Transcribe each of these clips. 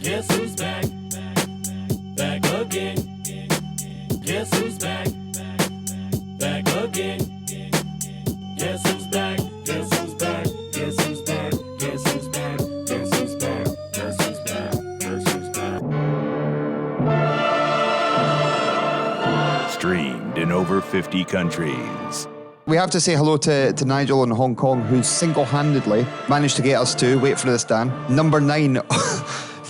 Guess who's back? Back again. Guess who's back? Back again. Guess who's back? Guess who's back? Guess who's back? Guess who's back? Guess who's back? Guess who's back? Guess who's back? Streamed in over 50 countries. We have to say hello to Nigel in Hong Kong, who single-handedly managed to get us to, wait for this, Dan, number 9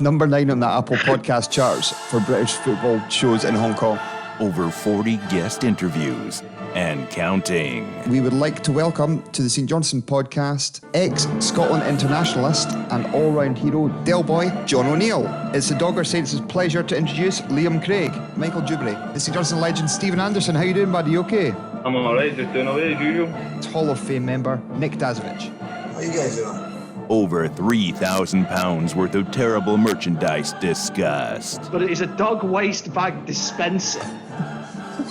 on the Apple Podcast charts for British football shows in Hong Kong. Over 40 guest interviews and counting. We would like to welcome to the St. Johnstone podcast ex-Scotland internationalist and all-round hero Del Boy John O'Neill. It's the Dogger Saints' pleasure to introduce Liam Craig, Michael Dewberry, the St. Johnstone legend Stephen Anderson. How you doing, buddy? You okay? I'm alright, just doing away as usual. Hall of Fame member Nick Dazovic. How you guys doing? Over £3,000 worth of terrible merchandise discussed. But it is a dog waste bag dispenser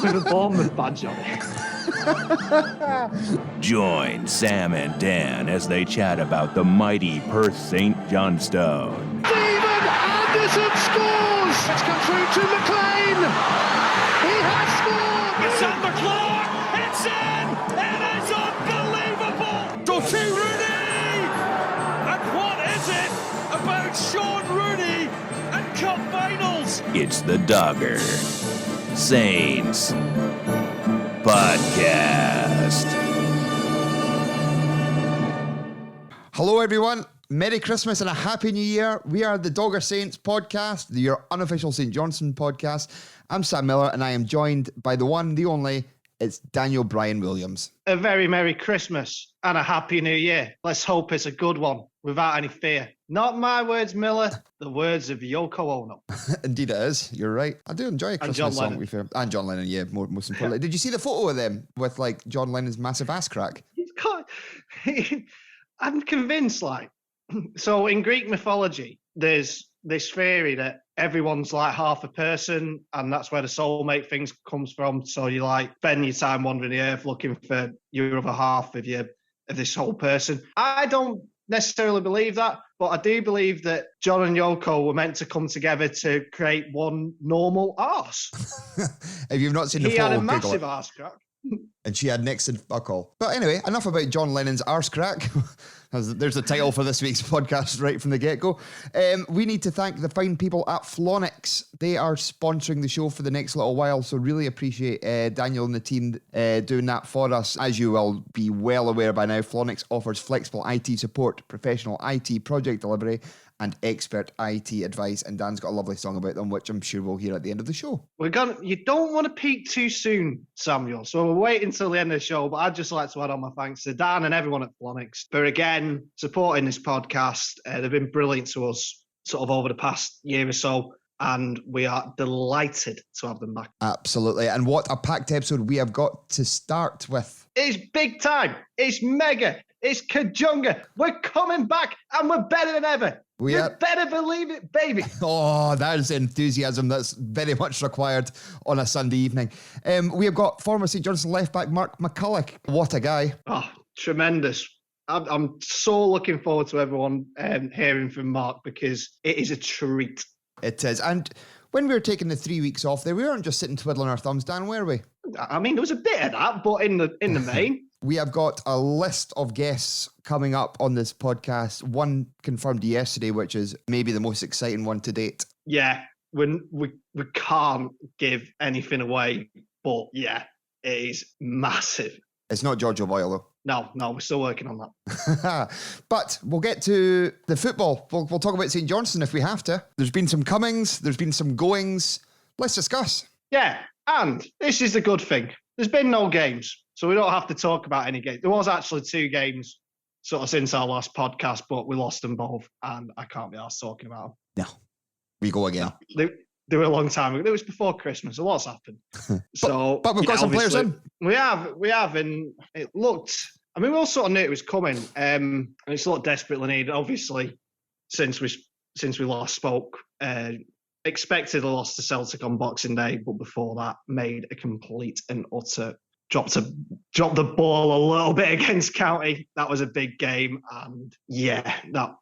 with a Bournemouth badge on it. Join Sam and Dan as they chat about the mighty Perth St. Johnstone. Stephen Anderson scores! It's come through to McLean! He has scored! It's at McLean! It's in! It is unbelievable! To Rooney! And what is it about Sean Rooney and cup finals? It's the Dogger Saints Podcast. Hello, everyone. Merry Christmas and a Happy New Year. We are the Dogger Saints podcast, your unofficial St. Johnstone podcast. I'm Sam Miller, and I am joined by the one, the only, it's Daniel Bryan Williams. A very Merry Christmas and a Happy New Year. Let's hope it's a good one, without any fear. Not my words, Miller, the words of Yoko Ono. Indeed it is. You're right. I do enjoy a Christmas song, to be fair. And John Lennon, yeah, most importantly. Did you see the photo of them with, like, John Lennon's massive ass crack? I'm convinced, like, so in Greek mythology, there's this theory that everyone's like half a person, and that's where the soulmate things comes from. So you like spend your time wandering the earth looking for your other half of this whole person. I don't necessarily believe that, but I do believe that John and Yoko were meant to come together to create one normal arse. If you've not seen the he photo, had a massive arse crack. And she had next to fuck all. But anyway, enough about John Lennon's arse crack. There's the title for this week's podcast right from the get-go. We need to thank the fine people at Flonix. They are sponsoring the show for the next little while, so really appreciate Daniel and the team doing that for us. As you will be well aware by now, Flonix offers flexible IT support, professional IT project delivery, and expert IT advice. And Dan's got a lovely song about them, which I'm sure we'll hear at the end of the show. You don't want to peak too soon, Samuel, so we'll wait until the end of the show, but I'd just like to add on my thanks to Dan and everyone at Flonix for, again, supporting this podcast. They've been brilliant to us sort of over the past year or so, and we are delighted to have them back. Absolutely. And what a packed episode we have got to start with. It's big time. It's mega. It's Kajunga. We're coming back, and we're better than ever. You better believe it, baby. Oh, that is enthusiasm that's very much required on a Sunday evening. We have got former St. Johnstone left-back Mark McCulloch. What a guy. Oh, tremendous. I'm so looking forward to everyone hearing from Mark, because it is a treat. It is. And when we were taking the 3 weeks off there, we weren't just sitting twiddling our thumbs, Dan, were we? I mean, there was a bit of that, but in the main... We have got a list of guests coming up on this podcast. One confirmed yesterday, which is maybe the most exciting one to date. Yeah, we can't give anything away, but yeah, it is massive. It's not George O'Boyle, though. No, we're still working on that. But we'll get to the football. We'll talk about St. Johnstone if we have to. There's been some comings, there's been some goings. Let's discuss. Yeah, and this is the good thing. There's been no games, so we don't have to talk about any games. There was actually 2 games sort of since our last podcast, but we lost them both, and I can't be arsed talking about them. No, we go again. They were a long time ago. It was before Christmas. A lot's happened. but we've got some players in. We have, and it looked. I mean, we all sort of knew it was coming, and it's a lot desperately needed. Obviously, since we last spoke, expected a loss to Celtic on Boxing Day, but before that, made a complete and utter dropped the ball a little bit against County. That was a big game, and yeah, that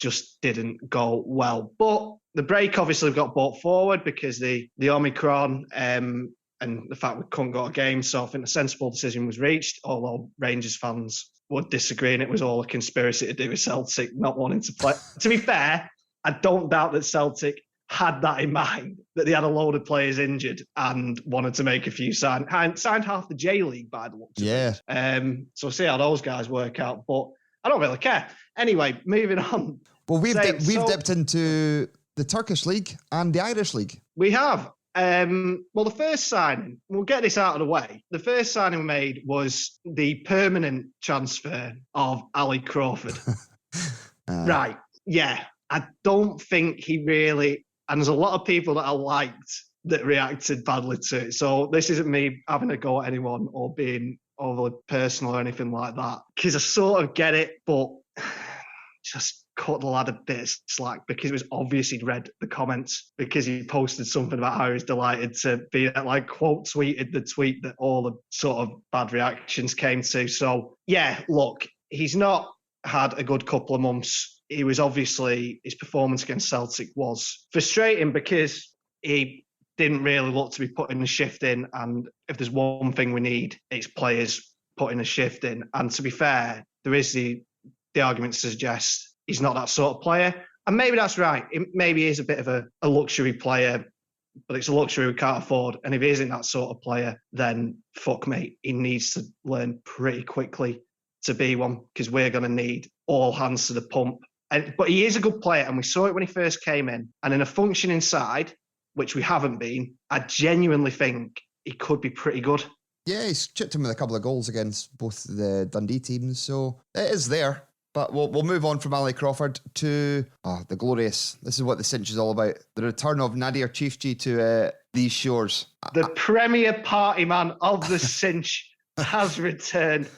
just didn't go well. But the break obviously got brought forward because the Omicron and the fact we couldn't go to games. So I think a sensible decision was reached, although Rangers fans would disagree, and it was all a conspiracy to do with Celtic not wanting to play. To be fair, I don't doubt that Celtic had that in mind, that they had a load of players injured and wanted to make a few signed half the J League by the looks of it. So see how those guys work out, but I don't really care. Anyway, moving on. Well, we've dipped into the Turkish League and the Irish League. We have. Well, the first signing, we'll get this out of the way. The first signing we made was the permanent transfer of Ali Crawford. Right. Yeah. I don't think he really, and there's a lot of people that I liked that reacted badly to it. So this isn't me having a go at anyone or being overly personal or anything like that, because I sort of get it, but just cut the lad a bit of slack, because it was obvious he'd read the comments, because he posted something about how he was delighted to be, like, quote tweeted the tweet that all the sort of bad reactions came to. So yeah, look, he's not had a good couple of months. He was obviously, his performance against Celtic was frustrating because he didn't really look to be putting the shift in. And if there's one thing we need, it's players putting a shift in. And to be fair, there is the argument to suggest he's not that sort of player. And maybe that's right. Maybe he is a bit of a luxury player, but it's a luxury we can't afford. And if he isn't that sort of player, then fuck me, he needs to learn pretty quickly to be one, because we're going to need all hands to the pump. But he is a good player, and we saw it when he first came in. And in a functioning side, which we haven't been, I genuinely think he could be pretty good. Yeah, he's chipped him with a couple of goals against both the Dundee teams, so it is there. But we'll move on from Ali Crawford to the glorious. This is what the cinch is all about. The return of Nadir Chifchi to these shores. The premier party man of the cinch has returned.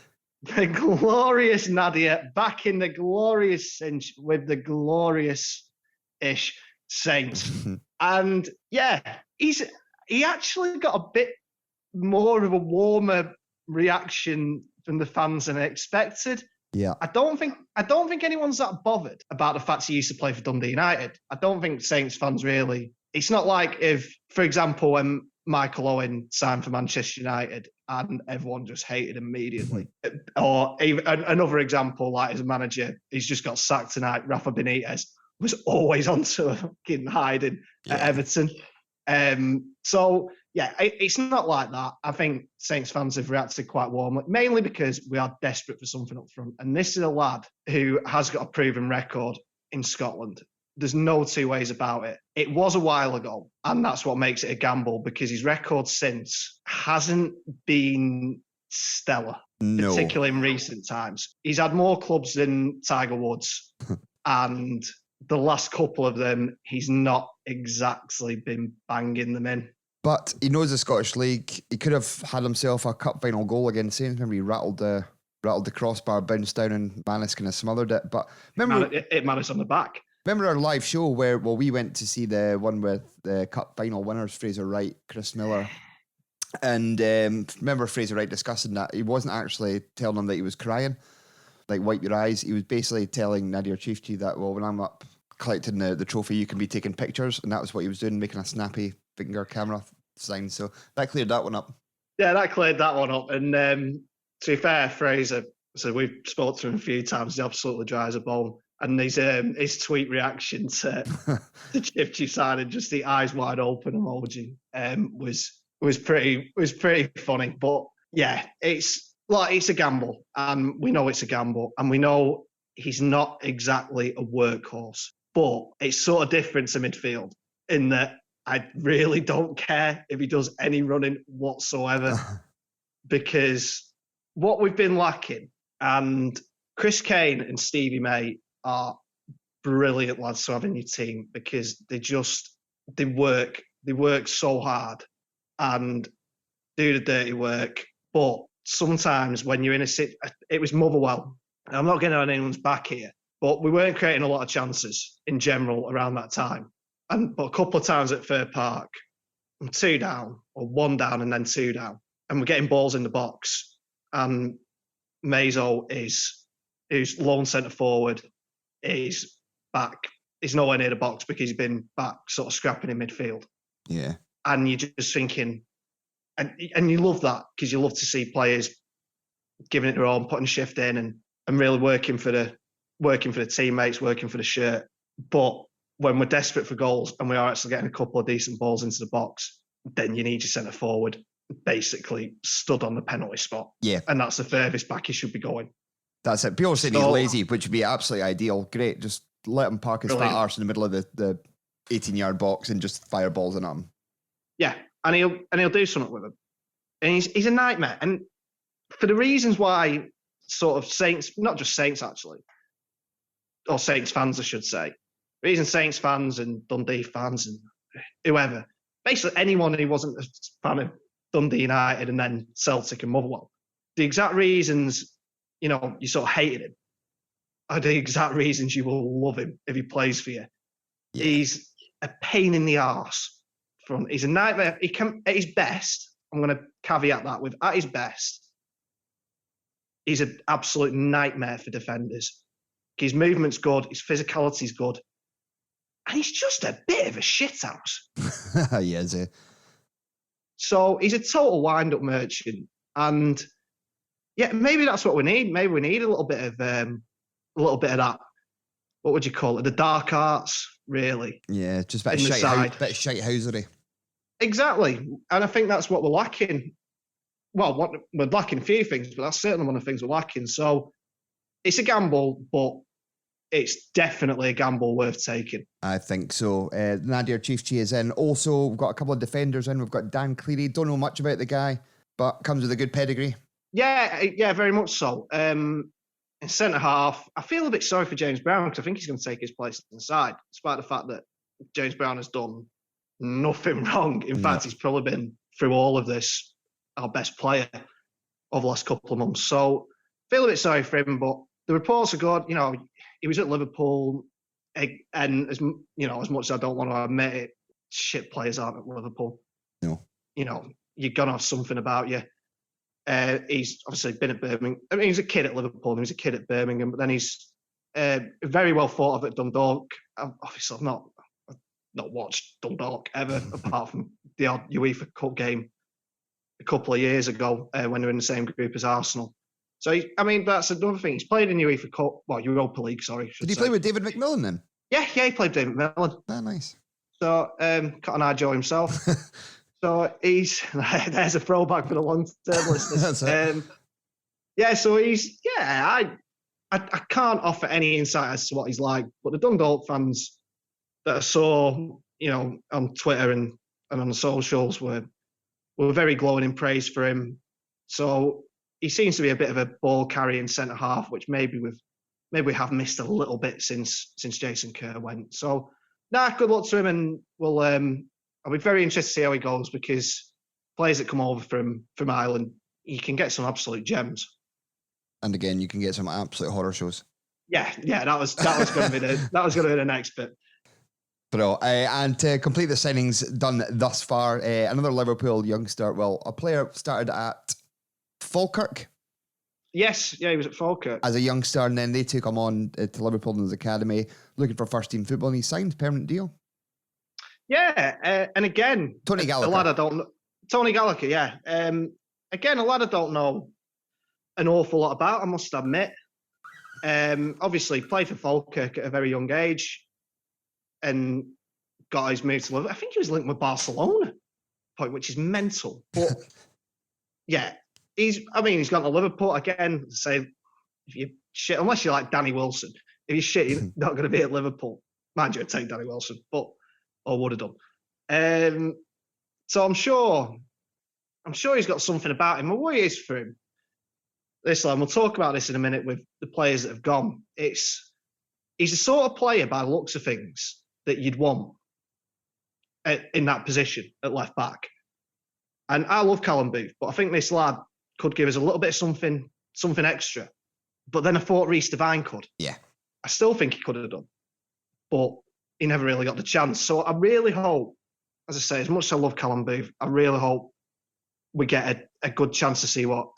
The glorious Nadir back in the glorious cinch with the glorious-ish Saints. And yeah, he actually got a bit more of a warmer reaction from the fans than I expected. Yeah, I don't think anyone's that bothered about the fact he used to play for Dundee United. I don't think Saints fans really. It's not like if, for example, when Michael Owen signed for Manchester United and everyone just hated him immediately. Or even another example, like as a manager, he's just got sacked tonight. Rafa Benitez was always on to fucking hiding at Everton. So yeah, it's not like that. I think Saints fans have reacted quite warmly, mainly because we are desperate for something up front. And this is a lad who has got a proven record in Scotland. There's no two ways about it. It was a while ago, and that's what makes it a gamble, because his record since hasn't been stellar, particularly in recent times. He's had more clubs than Tiger Woods, and the last couple of them, he's not exactly been banging them in. But he knows the Scottish League. He could have had himself a cup final goal against Saints. Remember, he rattled the crossbar, bounced down, and Manus kind of smothered it. But remember, it Manus on the back. Remember our live show where we went to see the one with the cup final winners, Fraser Wright, Chris Miller. And remember Fraser Wright discussing that. He wasn't actually telling him that he was crying, like wipe your eyes. He was basically telling Nadir Chifchi that, well, when I'm up collecting the trophy, you can be taking pictures. And that was what he was doing, making a snappy finger camera sign. So that cleared that one up. Yeah, that cleared that one up. And to be fair, Fraser, so we've spoken to him a few times, he absolutely dry as a bone. And his tweet reaction to Chifchi signing, just the eyes wide open emoji, was pretty funny. But yeah, it's a gamble, and we know it's a gamble, and we know he's not exactly a workhorse. But it's sort of different to midfield in that I really don't care if he does any running whatsoever, because what we've been lacking, and Chris Kane and Stevie May are brilliant lads to have in your team, because they work so hard and do the dirty work. But sometimes when you're in it was Motherwell. I'm not getting on anyone's back here, but we weren't creating a lot of chances in general around that time. But a couple of times at Fir Park, I'm 2 down, or 1 down and then 2 down, and we're getting balls in the box. And Mazo who's lone centre forward, is back. He's nowhere near the box because he's been back sort of scrapping in midfield. Yeah. And you're just thinking, and you love that because you love to see players giving it their all, putting a shift in and really working for the teammates, working for the shirt. But when we're desperate for goals and we are actually getting a couple of decent balls into the box, then you need your centre forward basically stood on the penalty spot. Yeah. And that's the furthest back he should be going. That's it. People are saying he's lazy, which would be absolutely ideal. Great. Just let him park his fat arse in the middle of the 18-yard box and just fire balls in at him. Yeah. And he'll do something with him. And he's a nightmare. And for the reasons why sort of Saints, not just Saints actually, or Saints fans, I should say, reason Saints fans and Dundee fans and whoever, basically anyone who wasn't a fan of Dundee United and then Celtic and Motherwell, the exact reasons, you sort of hated him are the exact reasons you will love him if he plays for you. Yeah. He's a pain in the arse. He's a nightmare. He can, at his best, I'm going to caveat that with, at his best, he's an absolute nightmare for defenders. His movement's good, his physicality's good, and he's just a bit of a shithouse. He is. So he's a total wind-up merchant, and yeah, maybe that's what we need. Maybe we need a little bit of that. What would you call it? The dark arts, really. Yeah, just a bit of shitehousery. Exactly, and I think that's what we're lacking. Well, we're lacking a few things, but that's certainly one of the things we're lacking. So it's a gamble, but it's definitely a gamble worth taking. I think so. Nadir Chiefchi is in. Also, we've got a couple of defenders in. We've got Dan Cleary. Don't know much about the guy, but comes with a good pedigree. Yeah, very much so. In centre half, I feel a bit sorry for James Brown because I think he's going to take his place inside, despite the fact that James Brown has done nothing wrong. In fact, he's probably been through all of this our best player over the last couple of months. So feel a bit sorry for him, but the reports are good. He was at Liverpool, and as much as I don't want to admit it, shit players aren't at Liverpool. No. You're going to have something about you. He's obviously been at Birmingham. I mean, he's a kid at Liverpool, and he's a kid at Birmingham, but then he's very well thought of at Dundalk. Obviously, I've not watched Dundalk ever, apart from the odd UEFA Cup game a couple of years ago when they were in the same group as Arsenal. So, that's another thing. He's played in UEFA Cup, Europa League, sorry. Did he play with David McMillan then? Yeah, he played David McMillan. Oh, nice. So, Cotton Eye Joe himself. So, there's a throwback for the long-term listeners. So I can't offer any insight as to what he's like, but the Dundalk fans that I saw, on Twitter and on the socials were very glowing in praise for him. So he seems to be a bit of a ball carrying centre half, which maybe we have missed a little bit since Jason Kerr went. So good luck to him, and I'll be very interested to see how he goes, because players that come over from Ireland, you can get some absolute gems. And again, you can get some absolute horror shows. Yeah, that was going to be the next bit. Bro, and to complete the signings done thus far, another Liverpool youngster. Well, a player started at Falkirk. Yes, yeah, he was at Falkirk as a youngster, and then they took him on to Liverpool in his academy, looking for first team football, and he signed permanent deal. Yeah, and again, Tony Gallagher. A lad I don't know. Tony Gallagher, yeah. Again, a lad I don't know an awful lot about, I must admit. Obviously, played for Falkirk at a very young age, and got his move to Liverpool. I think he was linked with Barcelona, which is mental. But yeah, he's gone to Liverpool again. Say, if you shit, unless you're like Danny Wilson, if you're shit, you're not going to be at Liverpool. Mind you, I'd take Danny Wilson, or would have done. So I'm sure he's got something about him. My worry is for him. Listen, we'll talk about this in a minute with the players that have gone. He's the sort of player, by the looks of things, that you'd want in that position at left back. And I love Callum Booth, but I think this lad could give us a little bit of something extra. But then I thought Reece Devine could. Yeah. I still think he could have done. But he never really got the chance. So I really hope, as I say, as much as I love Callum Booth, I really hope we get a good chance to see what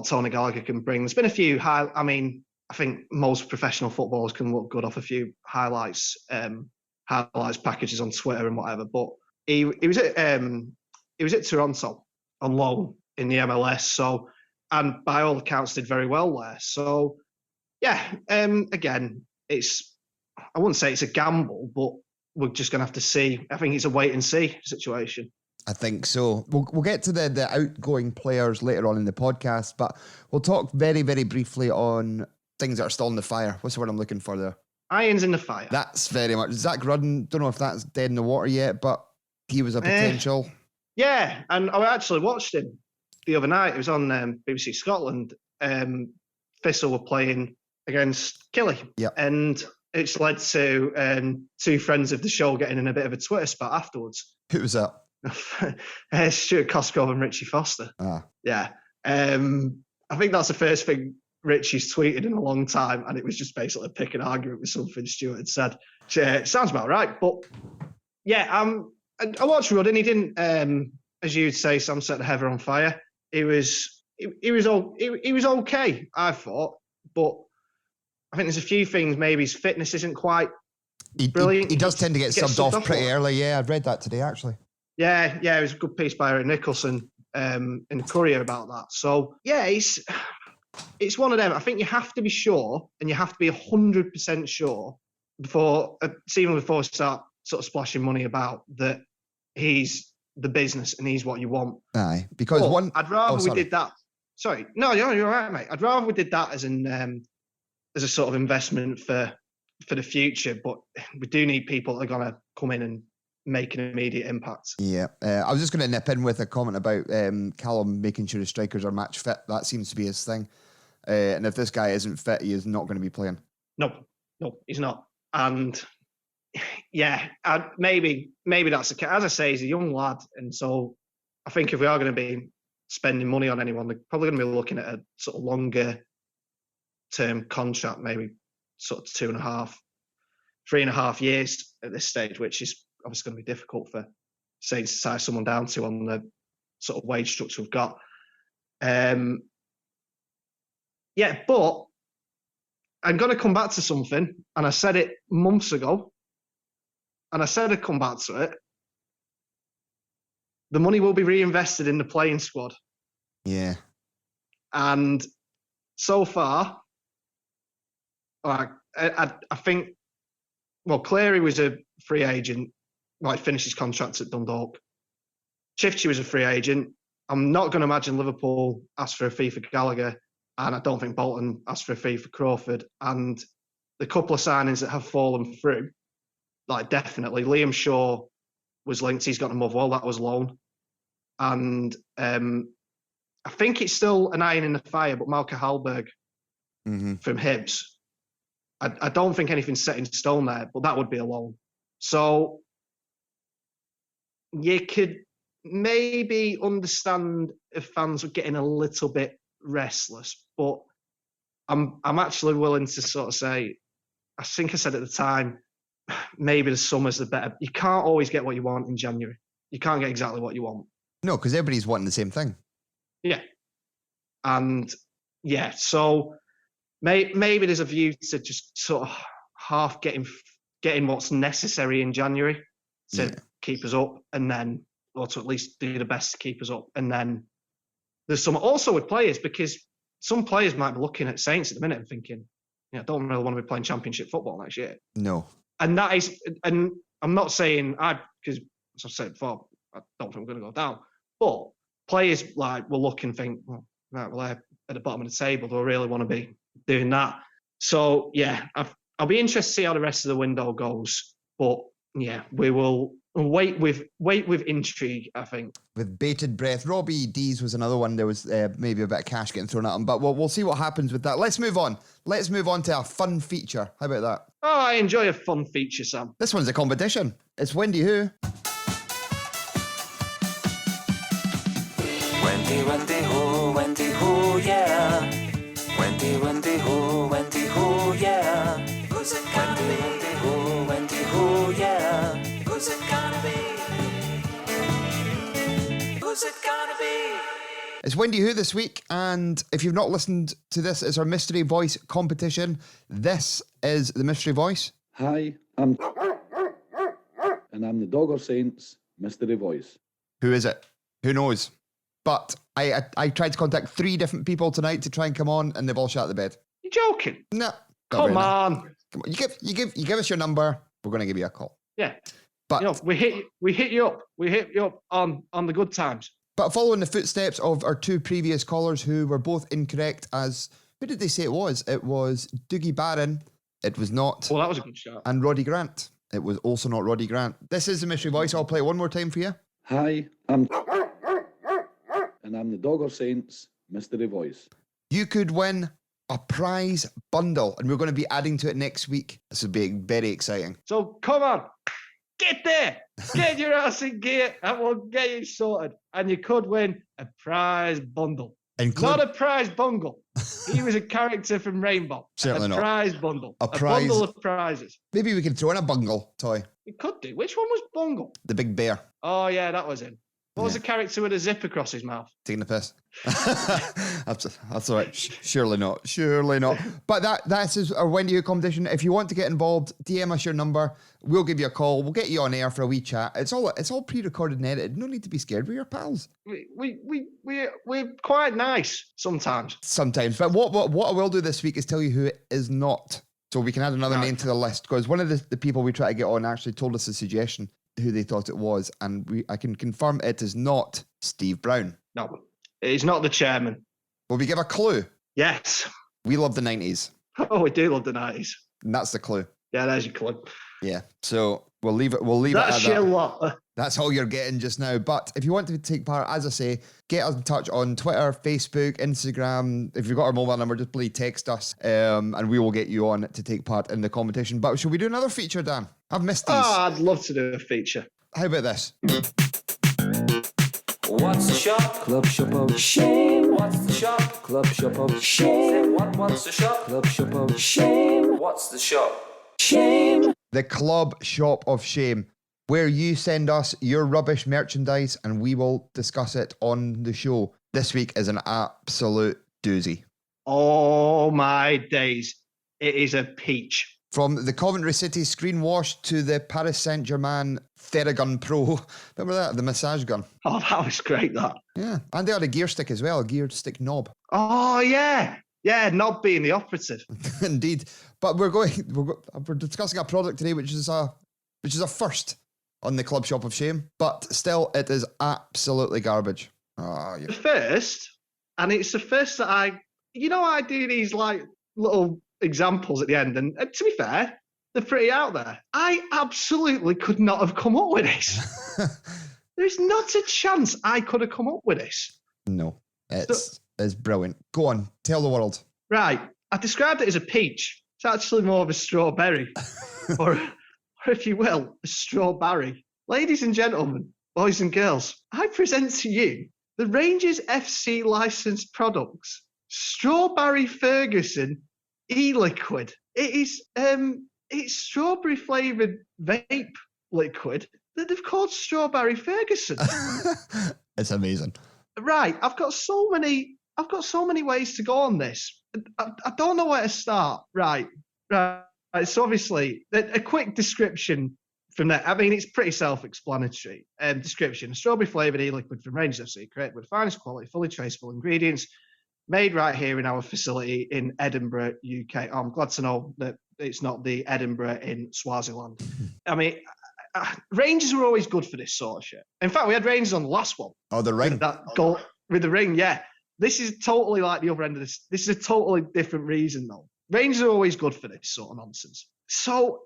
Tony Gallagher can bring. There's been a few I I think most professional footballers can look good off a few highlights packages on Twitter and whatever. But he was at Toronto on loan in the MLS. So, and by all accounts, did very well there. So, yeah. Again, I wouldn't say it's a gamble, but we're just going to have to see. I think it's a wait and see situation. I think so. We'll get to the outgoing players later on in the podcast, but we'll talk very, very briefly on things that are still in the fire. What's the word I'm looking for there? Irons in the fire. That's very much. Zach Rudden, don't know if that's dead in the water yet, but he was a potential. Yeah, and I actually watched him the other night. It was on BBC Scotland. Thistle were playing against Killy. Yep. And it's led to two friends of the show getting in a bit of a Twitter spat afterwards. Who was that? Stuart Cosgrove and Richie Foster. Yeah. I think that's the first thing Richie's tweeted in a long time, and it was just basically a pick and argument with something Stuart had said. It sounds about right, but yeah, I watched Rudden. He didn't, as you'd say, Sam set the heather on fire. He was okay, I thought, but I think there's a few things. Maybe his fitness isn't quite brilliant. He does tend to get subbed off pretty early. Yeah, I've read that today actually. Yeah, it was a good piece by Eric Nicholson in the Courier about that. So yeah, it's one of them. I think you have to be sure, and you have to be 100% sure before start sort of splashing money about that he's the business and he's what you want. Aye, because I'd rather we did that. Sorry, no, you're all right, mate. I'd rather we did that as a sort of investment for the future. But we do need people that are going to come in and make an immediate impact. Yeah, I was just going to nip in with a comment about Callum making sure his strikers are match fit. That seems to be his thing. And if this guy isn't fit, he is not going to be playing. No, he's not. And yeah, maybe that's the case. As I say, he's a young lad, and so I think if we are going to be spending money on anyone, they're probably going to be looking at a sort of longer term contract, maybe sort of 2.5, 3.5 years at this stage, which is obviously going to be difficult for Saints to tie someone down to on the sort of wage structure we've got. Yeah, but I'm going to come back to something, and I said it months ago, and I said I'd come back to it. The money will be reinvested in the playing squad. Yeah. And so far, I think, well, Cleary was a free agent. Well, he finished his contract at Dundalk. Chifchi was a free agent. I'm not going to imagine Liverpool asked for a fee for Gallagher, and I don't think Bolton asked for a fee for Crawford. And the couple of signings that have fallen through, like definitely, Liam Shaw was linked. He's got to Motherwell. That was loan. And I think it's still an iron in the fire, but Malka Hallberg from Hibs. I don't think anything's set in stone there, but that would be a loan. So you could maybe understand if fans were getting a little bit restless, but I'm actually willing to sort of say, I think I said at the time, maybe the summer's the better. You can't always get what you want in January. You can't get exactly what you want. No, because everybody's wanting the same thing. Yeah. And yeah, so maybe there's a view to just sort of half getting what's necessary in January to keep us up, and then, or to at least do the best to keep us up. And then there's some also with players, because some players might be looking at Saints at the minute and thinking, I don't really want to be playing Championship football next year. No. And that is, and I'm not saying because as I've said before, I don't think we're going to go down. But players will look and think, well, right, well, they're at the bottom of the table. Do I really want to be doing that? So yeah, I'll be interested to see how the rest of the window goes. But yeah, we will wait with intrigue, I think. With bated breath. Robbie Dees was another one. There was maybe a bit of cash getting thrown at him, but we'll see what happens with that. Let's move on. Let's move on to a fun feature. How about that? Oh, I enjoy a fun feature, Sam. This one's a competition. It's Wendy Who. Wendy Who, yeah. Wendy Who, yeah. Who's it gonna be? Wendy Who, yeah. Who's it gonna be? Who's it gonna be? It's Wendy Who this week, and if you've not listened to this, it's our mystery voice competition. This is the mystery voice. Hi, and I'm the Dog of Saints mystery voice. Who is it? Who knows? But I tried to contact 3 different people tonight to try and come on, and they've all shot the bed. You joking? No. Come on. Come on. You give us your number. We're going to give you a call. Yeah. But You know, we hit you up. We hit you up on the good times. But following the footsteps of our 2 previous callers who were both incorrect as, who did they say it was? It was Doogie Barron. It was not. Well, that was a good shot. And Roddy Grant. It was also not Roddy Grant. This is the mystery voice. I'll play it one more time for you. Hi, and I'm the Dog of Saints mystery voice. You could win a prize bundle, and we're going to be adding to it next week. This will be very exciting. So come on. Get there. Get your ass in gear and we'll get you sorted. And you could win a prize bundle. Not a prize bungle. He was a character from Rainbow. Certainly not. A prize bundle. A bundle of prizes. Maybe we could throw in a bungle toy. You could do. Which one was Bungle? The big bear. Oh, yeah, that was him. What was the character with a zip across his mouth? Taking the piss. that's all right. Surely not. Surely not. But that is our Wendy Who competition. If you want to get involved, DM us your number. We'll give you a call. We'll get you on air for a wee chat. It's all pre-recorded and edited. No need to be scared. We're your pals. We're quite nice sometimes. Sometimes. But what I will do this week is tell you who it is not. So we can add another name to the list. Because one of the people we try to get on actually told us a suggestion who they thought it was, and I can confirm it is not Steve Brown. No, he's not the chairman. Will we give a clue? Yes. We love the 90s. Oh, we do love the 90s. And that's the clue. Yeah, there's your clue. Yeah. So we'll leave it at That's your that. lot. That's all you're getting just now. But if you want to take part, as I say, get us in touch on Twitter, Facebook, Instagram. If you've got our mobile number, just please text us, and we will get you on to take part in the competition. But should we do another feature, Dan? I've missed these. Oh, I'd love to do a feature. How about this? What's the shop? Club shop of shame. What's the shop? Club shop of shame. Say what's the shop? Club shop of shame. What's the shop? Shame. The Club Shop of Shame, where you send us your rubbish merchandise and we will discuss it on the show. This week is an absolute doozy. Oh, my days. It is a peach. From the Coventry City screen wash to the Paris Saint-Germain Theragun Pro. Remember that? The massage gun. Oh, that was great, that. Yeah. And they had a gear stick as well, a gear stick knob. Oh, yeah. Yeah, knob being the operative. Indeed. But we're discussing a product today which is a first on the Club Shop of Shame, but still it is absolutely garbage. Oh, yeah. The first, and it's the first that I do these like little examples at the end, and to be fair, they're pretty out there. I absolutely could not have come up with this. There's not a chance I could have come up with this. No, it's brilliant. Go on, tell the world. Right, I described it as a peach. It's actually more of a strawberry, or if you will, a strawberry. Ladies and gentlemen, boys and girls, I present to you the Rangers FC licensed products, Strawberry Ferguson e-liquid. It is it's strawberry flavoured vape liquid that they've called Strawberry Ferguson. It's amazing. Right, I've got so many ways to go on this. I don't know where to start. Right. So obviously, a quick description from that. I mean, it's pretty self-explanatory. Description: strawberry flavoured e-liquid from Rangers FC, created with the finest quality, fully traceable ingredients, made right here in our facility in Edinburgh, UK. Oh, I'm glad to know that it's not the Edinburgh in Swaziland. I mean, Rangers were always good for this sort of shit. In fact, we had Rangers on the last one. Oh, the ring. With that goal with the ring, yeah. This is totally like the other end of this. This is a totally different reason, though. Rangers are always good for this sort of nonsense. So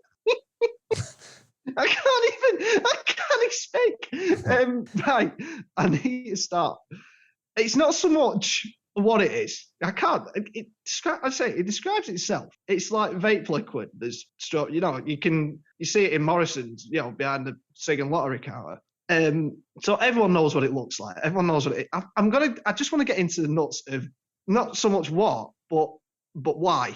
I can't speak. Right, I need to start. It's not so much what it is. I can't. It describes itself. It's like vape liquid. There's straw. You see it in Morrison's. Behind the Sigan lottery counter. So everyone knows what it looks like. Everyone knows what it. I just want to get into the nuts of not so much what, but why.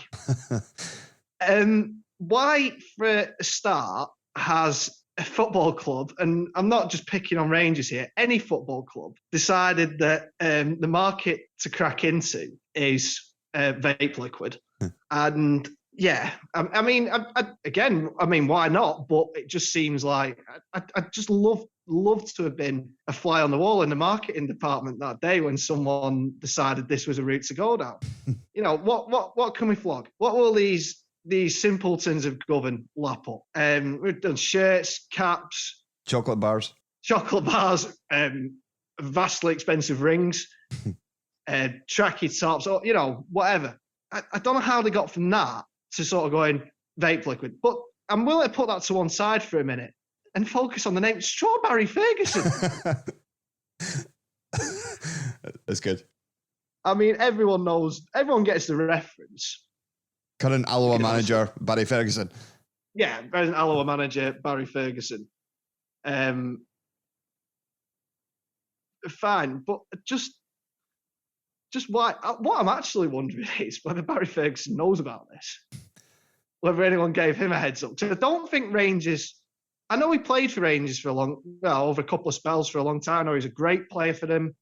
Why, for a start, has a football club, and I'm not just picking on Rangers here, any football club decided that the market to crack into is vape liquid. And yeah, I mean, why not? But it just seems like I just love to have been a fly on the wall in the marketing department that day when someone decided this was a route to go down. What can we flog? What will these simpletons of Govan lap up? We've done shirts, caps, Chocolate bars, vastly expensive rings, tracky tops, or whatever. I don't know how they got from that to sort of going vape liquid, but I'm willing to put that to one side for a minute and focus on the name Strawberry Ferguson. That's good. I mean, everyone gets the reference. Current Alloa manager, Barry Ferguson. Yeah, present Alloa manager, Barry Ferguson. Fine, but just why? What I'm actually wondering is whether Barry Ferguson knows about this. Whether anyone gave him a heads up. Because I don't think Rangers. I know he played for Rangers for over a couple of spells for a long time. I know he's a great player for them,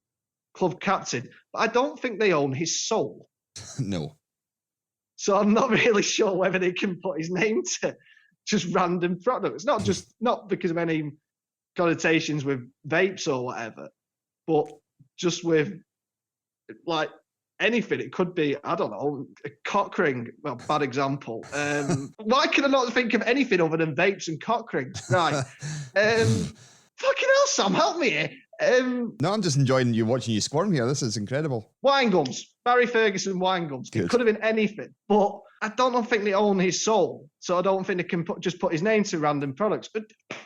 club captain. But I don't think they own his soul. No. So I'm not really sure whether they can put his name to just random products. Not because of any connotations with vapes or whatever, but just with like anything. It could be, I don't know, a cock ring. Well, bad example. Why can I not think of anything other than vapes and cock rings? Right. Fucking hell, Sam, help me here. No, I'm just enjoying watching you squirm here. This is incredible. Wine gums. Barry Ferguson wine gums. Good. It could have been anything. But I don't think they own his soul. So I don't think they can just put his name to random products. But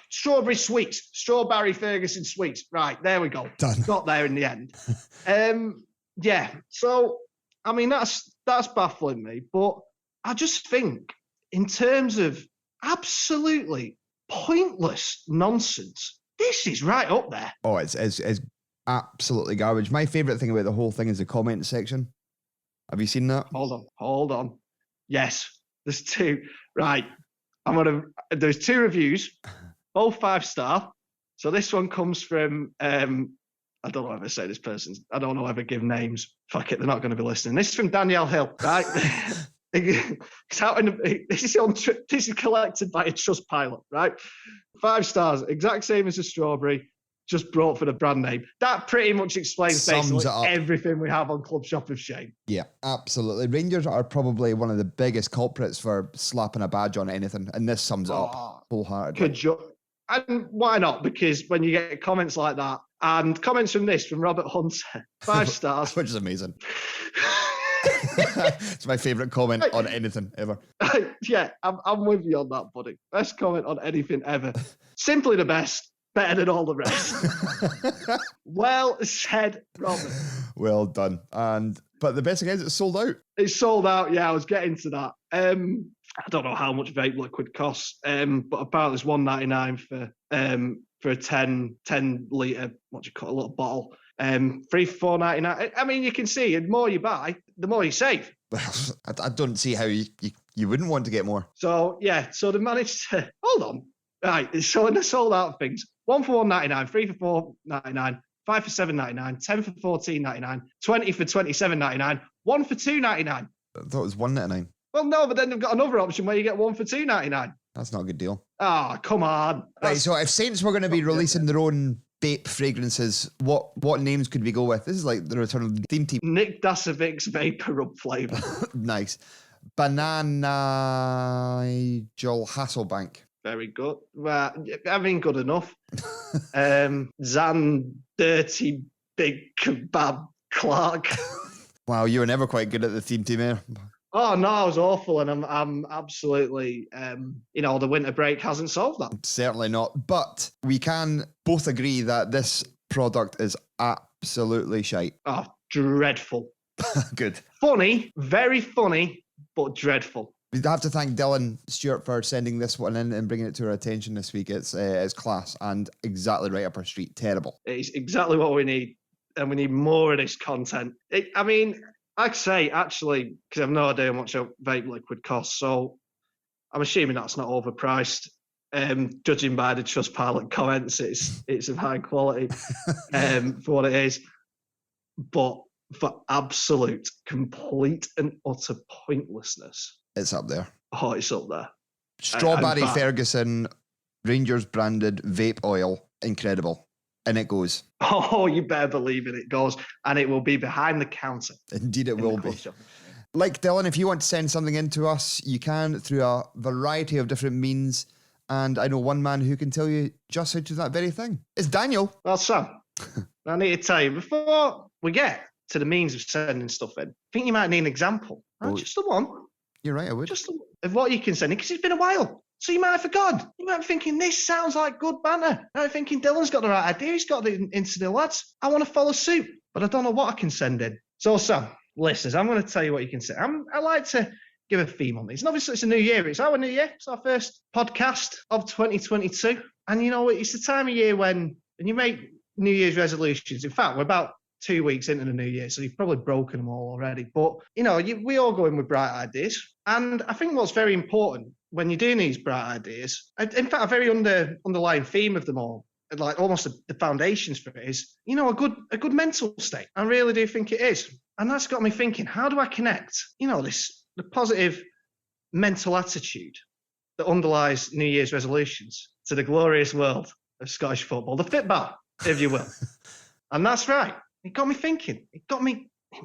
strawberry sweets. Strawberry Ferguson sweets. Right, there we go. Done. Got there in the end. Yeah. So, I mean, that's baffling me. But I just think in terms of absolutely pointless nonsense, this is right up there. Oh, it's absolutely garbage. My favourite thing about the whole thing is the comment section. Have you seen that? Hold on. Yes, there's two. Right. There's two reviews, both 5-star. So this one comes from, I don't know if I say this person's, I don't know if I give names. Fuck it, they're not going to be listening. This is from Danielle Hill, right? This is collected by a trust pilot, right? 5 stars, exact same as a strawberry, just brought for the brand name. That pretty much explains basically everything we have on Club Shop of Shame. Yeah, absolutely. Rangers are probably one of the biggest culprits for slapping a badge on anything, and this sums it up wholeheartedly. And why not? Because when you get comments like that, and comments from Robert Hunter, 5 stars. Which is amazing. It's my favourite comment on anything ever. Yeah, I'm with you on that, buddy. Best comment on anything ever. Simply the best. Better than all the rest. Well said, Robert. Well done. But the best thing is it's sold out. It's sold out, yeah, I was getting to that. I don't know how much vape liquid costs, but apparently it's $1.99 for a 10 litre, what do you call it, a little bottle. Free for $4.99. I mean, you can see, the more you buy, the more you save. I don't see how you wouldn't want to get more. So, yeah, so they managed to... Hold on. Right, so in the sold out things, 1 for $1.99, 3 for $4.99, 5 for $7.99, 10 for $14.99, 20 for $27.99, 1 for $2.99. I thought it was $1.99. Well, no, but then they've got another option where you get 1 for $2.99. That's not a good deal. Oh, come on. Right, so if Saints were going to be releasing their own vape fragrances, what names could we go with? This is like the return of the theme team. Nick Dasovic's Vapor Rub flavour. Nice. Banana Nigel Hasselbank. Very good. Well, I mean, good enough. Zan Dirty Big Kebab Clark. Wow, you were never quite good at the theme team here. Oh no, I was awful, and I'm absolutely, the winter break hasn't solved that. Certainly not. But we can both agree that this product is absolutely shite. Oh, dreadful. Good. Funny, very funny, but dreadful. We'd have to thank Dylan Stewart for sending this one in and bringing it to our attention this week. It's class and exactly right up our street. Terrible. It's exactly what we need, and we need more of this content. I'd say, actually, because I've no idea how much a vape liquid costs, so I'm assuming that's not overpriced. Judging by the Trustpilot comments, it's of high quality for what it is. But for absolute, complete and utter pointlessness, It's up there. oh, it's up there. Strawberry In fact- Ferguson, Rangers branded vape oil. Incredible. And it goes. Oh, you better believe it goes. And it will be behind the counter. Indeed, it in will the be. club shop. Like Dylan, if you want to send something in to us, you can through a variety of different means. And I know one man who can tell you just how to do that very thing. It's Daniel. Well, Sam, I need to tell you, before we get to the means of sending stuff in, I think you might need an example. Oh. Just the one. You're right, I would. Just of what you can send in, because it's been a while. So you might have forgotten. You might be thinking, this sounds like good banter. You might be thinking, Dylan's got the right idea. He's got the into the lads. I want to follow suit, but I don't know what I can send in. So, Sam, listeners, I'm going to tell you what you can say. I like to give a theme on these. And obviously, it's a new year. It's our new year. It's our first podcast of 2022. And, you know, it's the time of year when you make New Year's resolutions. In fact, we're about 2 weeks into the new year, so you've probably broken them all already. But, you know, we all go in with bright ideas. And I think what's very important when you're doing these bright ideas, in fact, a very underlying theme of them all, like almost the foundations for it is, you know, a good mental state. I really do think it is. And that's got me thinking, how do I connect, you know, the positive mental attitude that underlies New Year's resolutions to the glorious world of Scottish football, the football, if you will. And that's right. It got me thinking. It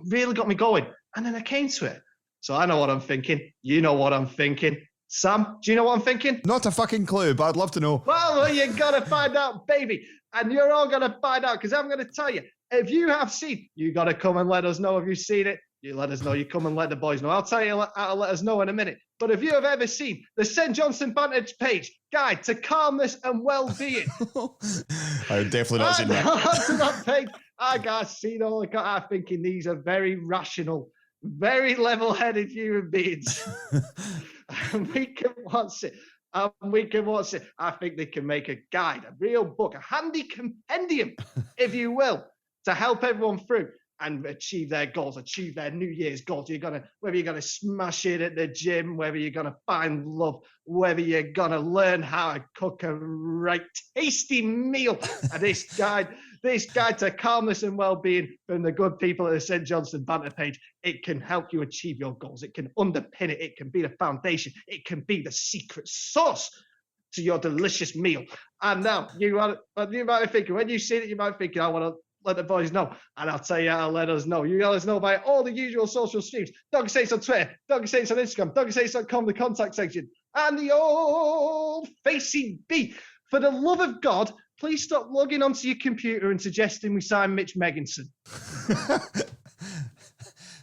really got me going. And then I came to it. So I know what I'm thinking. You know what I'm thinking. Sam, do you know what I'm thinking? Not a fucking clue, but I'd love to know. Well, you got to find out, baby. And you're all going to find out because I'm going to tell you. If you have seen, you got to come and let us know if you've seen it. You let us know. You come and let the boys know. I'll tell you how to let us know in a minute. But if you have ever seen the St. Johnson Vantage page, Guide to Calmness and Well-Being. I've definitely not seen that. Onto that page, I got seen all the I'm thinking these are very rational, very level-headed human beings. And we can watch it. I think they can make a guide, a real book, a handy compendium, if you will, to help everyone through and achieve their goals, achieve their New Year's goals. Whether you're gonna smash it at the gym, whether you're gonna find love, whether you're gonna learn how to cook a right tasty meal. And this guide to calmness and well-being from the good people at the St. Johnson Banter page, it can help you achieve your goals. It can underpin it. It can be the foundation. It can be the secret sauce to your delicious meal. And now you might be thinking, when you see it, you might be thinking, I want to let the boys know. And I'll tell you how to let us know. You let us know by all the usual social streams. Doggy Saints on Twitter, Doggy Saints on Instagram, DoggySaints.com, the contact section, and the old Facey B. For the love of God, please stop logging onto your computer and suggesting we sign Mitch Megginson.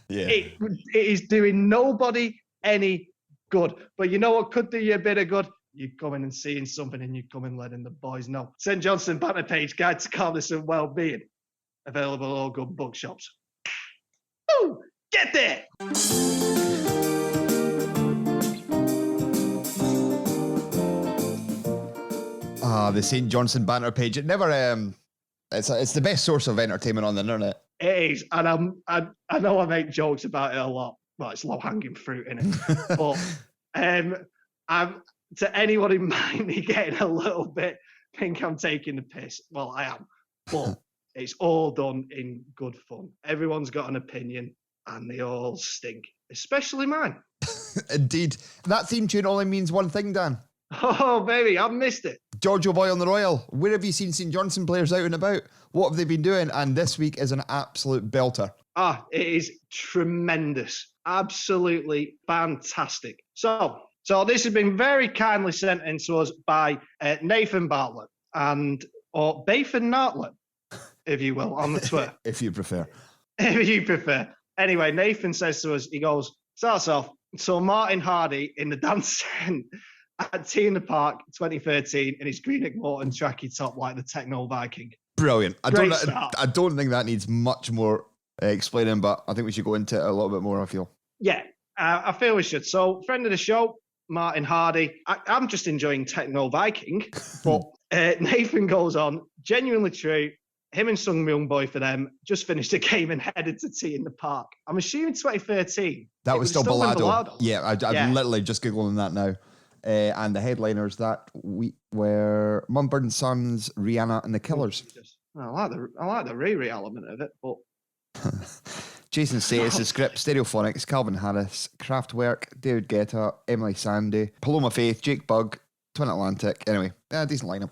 Yeah. It is doing nobody any good. But you know what could do you a bit of good? You come in and seeing something and you come in letting the boys know. St. Johnson Banter page, Guide to Calmness and Well-Being. Available at all good bookshops. Woo! Get there! The St. Johnson Banter page. It never. It's the best source of entertainment on the internet. It is, and I know I make jokes about it a lot. Well, it's low-hanging fruit, innit? But I'm to anyone who might be getting a little bit think I'm taking the piss. Well, I am, but it's all done in good fun. Everyone's got an opinion, and they all stink, especially mine. Indeed. That theme tune only means one thing, Dan. Oh, baby, I've missed it. Giorgio Boy on the Royal. Where have you seen St. Johnson players out and about? What have they been doing? And this week is an absolute belter. It is tremendous. Absolutely fantastic. So this has been very kindly sent in to us by Nathan Bartlett or Bathan Nartlet, if you will, on the Twitter. If you prefer. If you prefer. Anyway, Nathan says to us, he goes, starts off, so Martin Hardy in the dance tent at Tea in the Park 2013 in his Greenock Morton tracky top like the Techno Viking. Brilliant. I Great don't think that needs much more explaining, but I think we should go into it a little bit more, I feel. Yeah, I feel we should. So, friend of the show, Martin Hardy. I'm just enjoying Techno Viking, but Nathan goes on, genuinely true. Him and Sung Myung Boy for them just finished a game and headed to Tea in the Park. I'm assuming 2013. That was still when Ballado. Ballado. Yeah, I'm literally just Googling that now. And the headliners that week were Mumford and Sons, Rihanna, and the Killers. I like the Riri element of it, but Jason Status, the script, Stereophonics, Calvin Harris, Kraftwerk, David Guetta, Emily Sandé, Paloma Faith, Jake Bugg, Twin Atlantic. Anyway, decent lineup.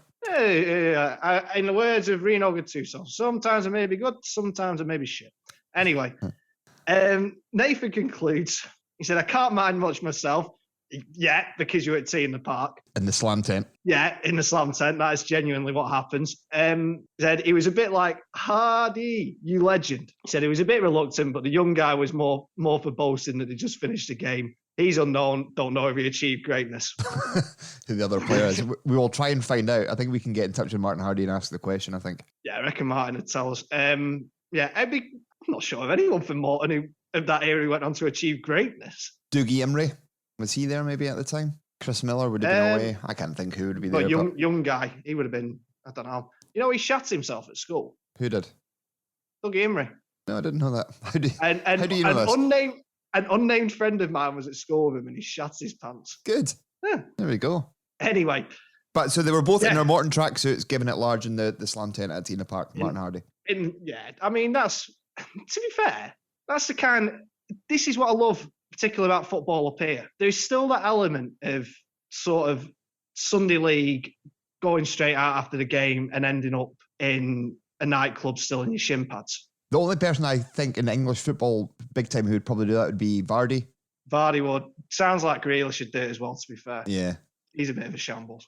In the words of Reno Gattuso, sometimes it may be good, sometimes it may be shit. Anyway, Nathan concludes. He said, I can't mind much myself yet because you're at tea in the park. In the slam tent. Yeah, in the slam tent. That is genuinely what happens. He said he was a bit like, Hardy, you legend. He said he was a bit reluctant, but the young guy was more for boasting that he just finished the game. He's unknown, don't know if he achieved greatness. Who the other player is. We will try and find out. I think we can get in touch with Martin Hardy and ask the question, I think. Yeah, I reckon Martin would tell us. I'm not sure of anyone from Morton who of that era who went on to achieve greatness. Dougie Imrie, was he there maybe at the time? Chris Miller would have been away. I can't think who would be there. But young guy, he would have been, I don't know. You know, he shat himself at school. Who did? Dougie Imrie. No, I didn't know that. How do you know this? An unnamed friend of mine was at school with him and he shat his pants. Good. Yeah. There we go. Anyway. But so they were both in their Morton tracksuits, giving it large in the slam tent at Tina Park, Martin Hardy. I mean, that's, to be fair, that's the kind, this is what I love, particularly about football up here. There's still that element of sort of Sunday league going straight out after the game and ending up in a nightclub still in your shin pads. The only person I think in English football big time who would probably do that would be Vardy. Vardy would. Sounds like Grealish should do it as well, to be fair. Yeah. He's a bit of a shambles.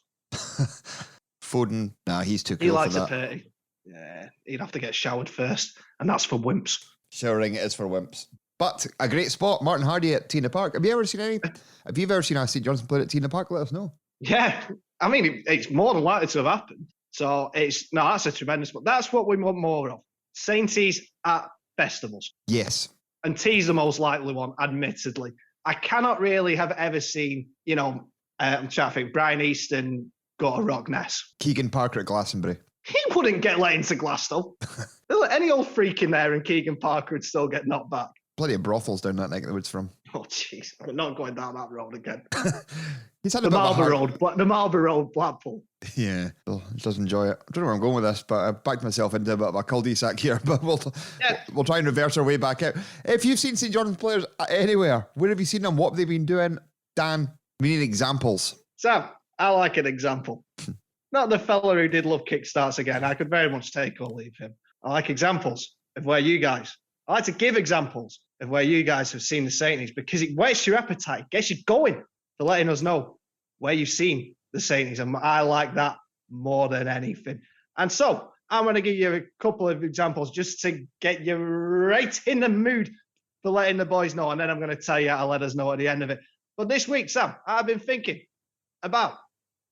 Foden, nah, he's too cool he likes for that. A party. Yeah, he'd have to get showered first, and that's for wimps. Showering it is for wimps. But a great spot, Martin Hardy at Tina Park. Have you ever seen a St Johnstone play at Tina Park? Let us know. Yeah, I mean, it's more than likely to have happened. So that's a tremendous spot. That's what we want more of. Sainties at festivals. Yes. And T's the most likely one, admittedly. I cannot really have ever seen, I'm trying to think, Brian Easton go to Rockness. Keegan Parker at Glastonbury. He wouldn't get let into Glasgow. Any old freak in there and Keegan Parker would still get knocked back. Plenty of brothels down that neck of the woods from. Oh, jeez. We're not going down that road again. He's had the Marlborough Road, Blackpool. Yeah, well, he does enjoy it. I don't know where I'm going with this, but I backed myself into a bit of a cul-de-sac here, but we'll try and reverse our way back out. If you've seen St John's players anywhere, where have you seen them? What have they been doing? Dan, we need examples. Sam, I like an example. Not the fella who did love kickstarts again. I could very much take or leave him. I like examples of where you guys, I like to give examples of where you guys have seen the Sainties because it whets your appetite, gets you going for letting us know where you've seen the Sainties. And I like that more than anything. And so I'm going to give you a couple of examples just to get you right in the mood for letting the boys know. And then I'm going to tell you how to let us know at the end of it. But this week, Sam, I've been thinking about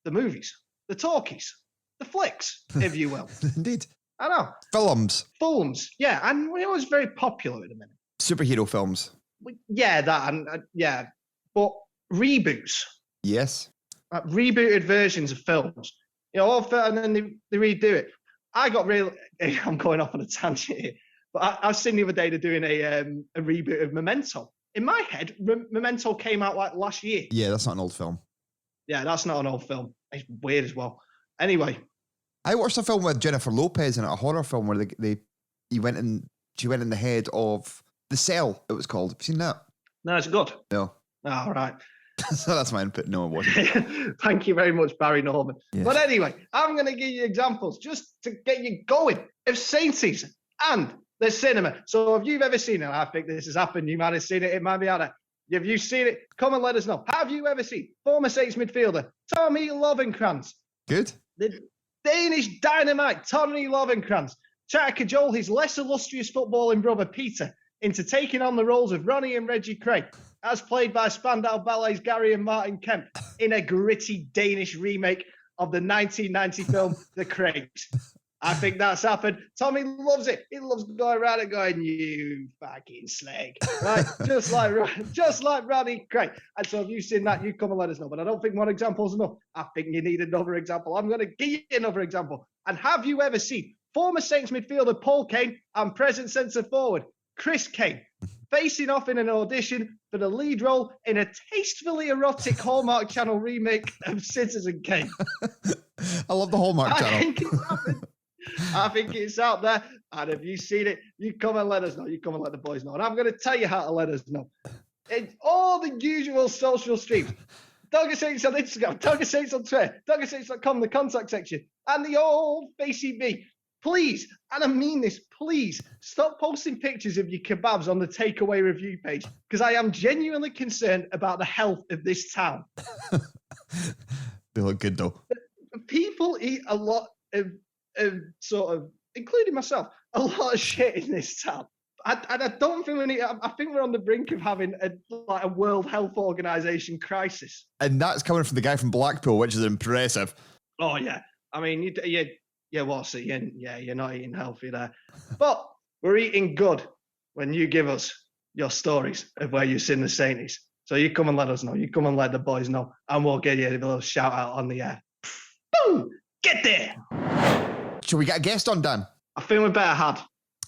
the movies, the talkies, the flicks, if you will. Indeed. I know. Films. Yeah. And we know it's very popular at the minute. Superhero films. Yeah, that. And yeah. But reboots. Yes. Rebooted versions of films. And then they redo it. I got really, I'm going off on a tangent here, but I was seeing the other day they're doing a reboot of Memento. In my head, Memento came out like last year. Yeah, that's not an old film. Yeah, that's not an old film. It's weird as well. Anyway. I watched a film with Jennifer Lopez in it, a horror film where she went in the head of The Cell, it was called. Have you seen that? No, it's good. No. All right. So that's my input. No, it wasn't. Thank you very much, Barry Norman. Yeah. But anyway, I'm going to give you examples just to get you going of Sainties and the cinema. So if you've ever seen it, I think this has happened. You might have seen it. It might be out there. If you've seen it, come and let us know. Have you ever seen former Saints midfielder Tommy Lovenkrantz? Good. The Danish dynamite Tommy Lovenkrantz tried to cajole his less illustrious footballing brother Peter into taking on the roles of Ronnie and Reggie Craig, as played by Spandau Ballet's Gary and Martin Kemp in a gritty Danish remake of the 1990 film The Craigs. I think that's happened. Tommy loves it. He loves going around and going, you fucking slag. Right? just like Ronnie Craig. And so if you've seen that, you come and let us know. But I don't think one example is enough. I think you need another example. I'm going to give you another example. And have you ever seen former Saints midfielder Paul Kane and present centre forward Chris Kane facing off in an audition for the lead role in a tastefully erotic Hallmark Channel remake of Citizen Kane. I love the Hallmark Channel. I think it's out there. And if you've seen it, you come and let us know. You come and let the boys know. And I'm going to tell you how to let us know. In all the usual social streams. Dogger Saints on Instagram, Dogger Saints on Twitter, DoggerSaints.com, the contact section, and the old Facey B. Please, and I mean this, please stop posting pictures of your kebabs on the takeaway review page, because I am genuinely concerned about the health of this town. They look good though. People eat a lot of sort of, including myself, a lot of shit in this town. I don't think we need. I think we're on the brink of having a World Health Organization crisis. And that's coming from the guy from Blackpool, which is impressive. Oh yeah, I mean, what's it? You're not eating healthy there, but we're eating good when you give us your stories of where you've seen the Sainties. So you come and let us know. You come and let the boys know, and we'll get you a little shout out on the air. Boom! Get there. Shall we get a guest on, Dan? I think we better had.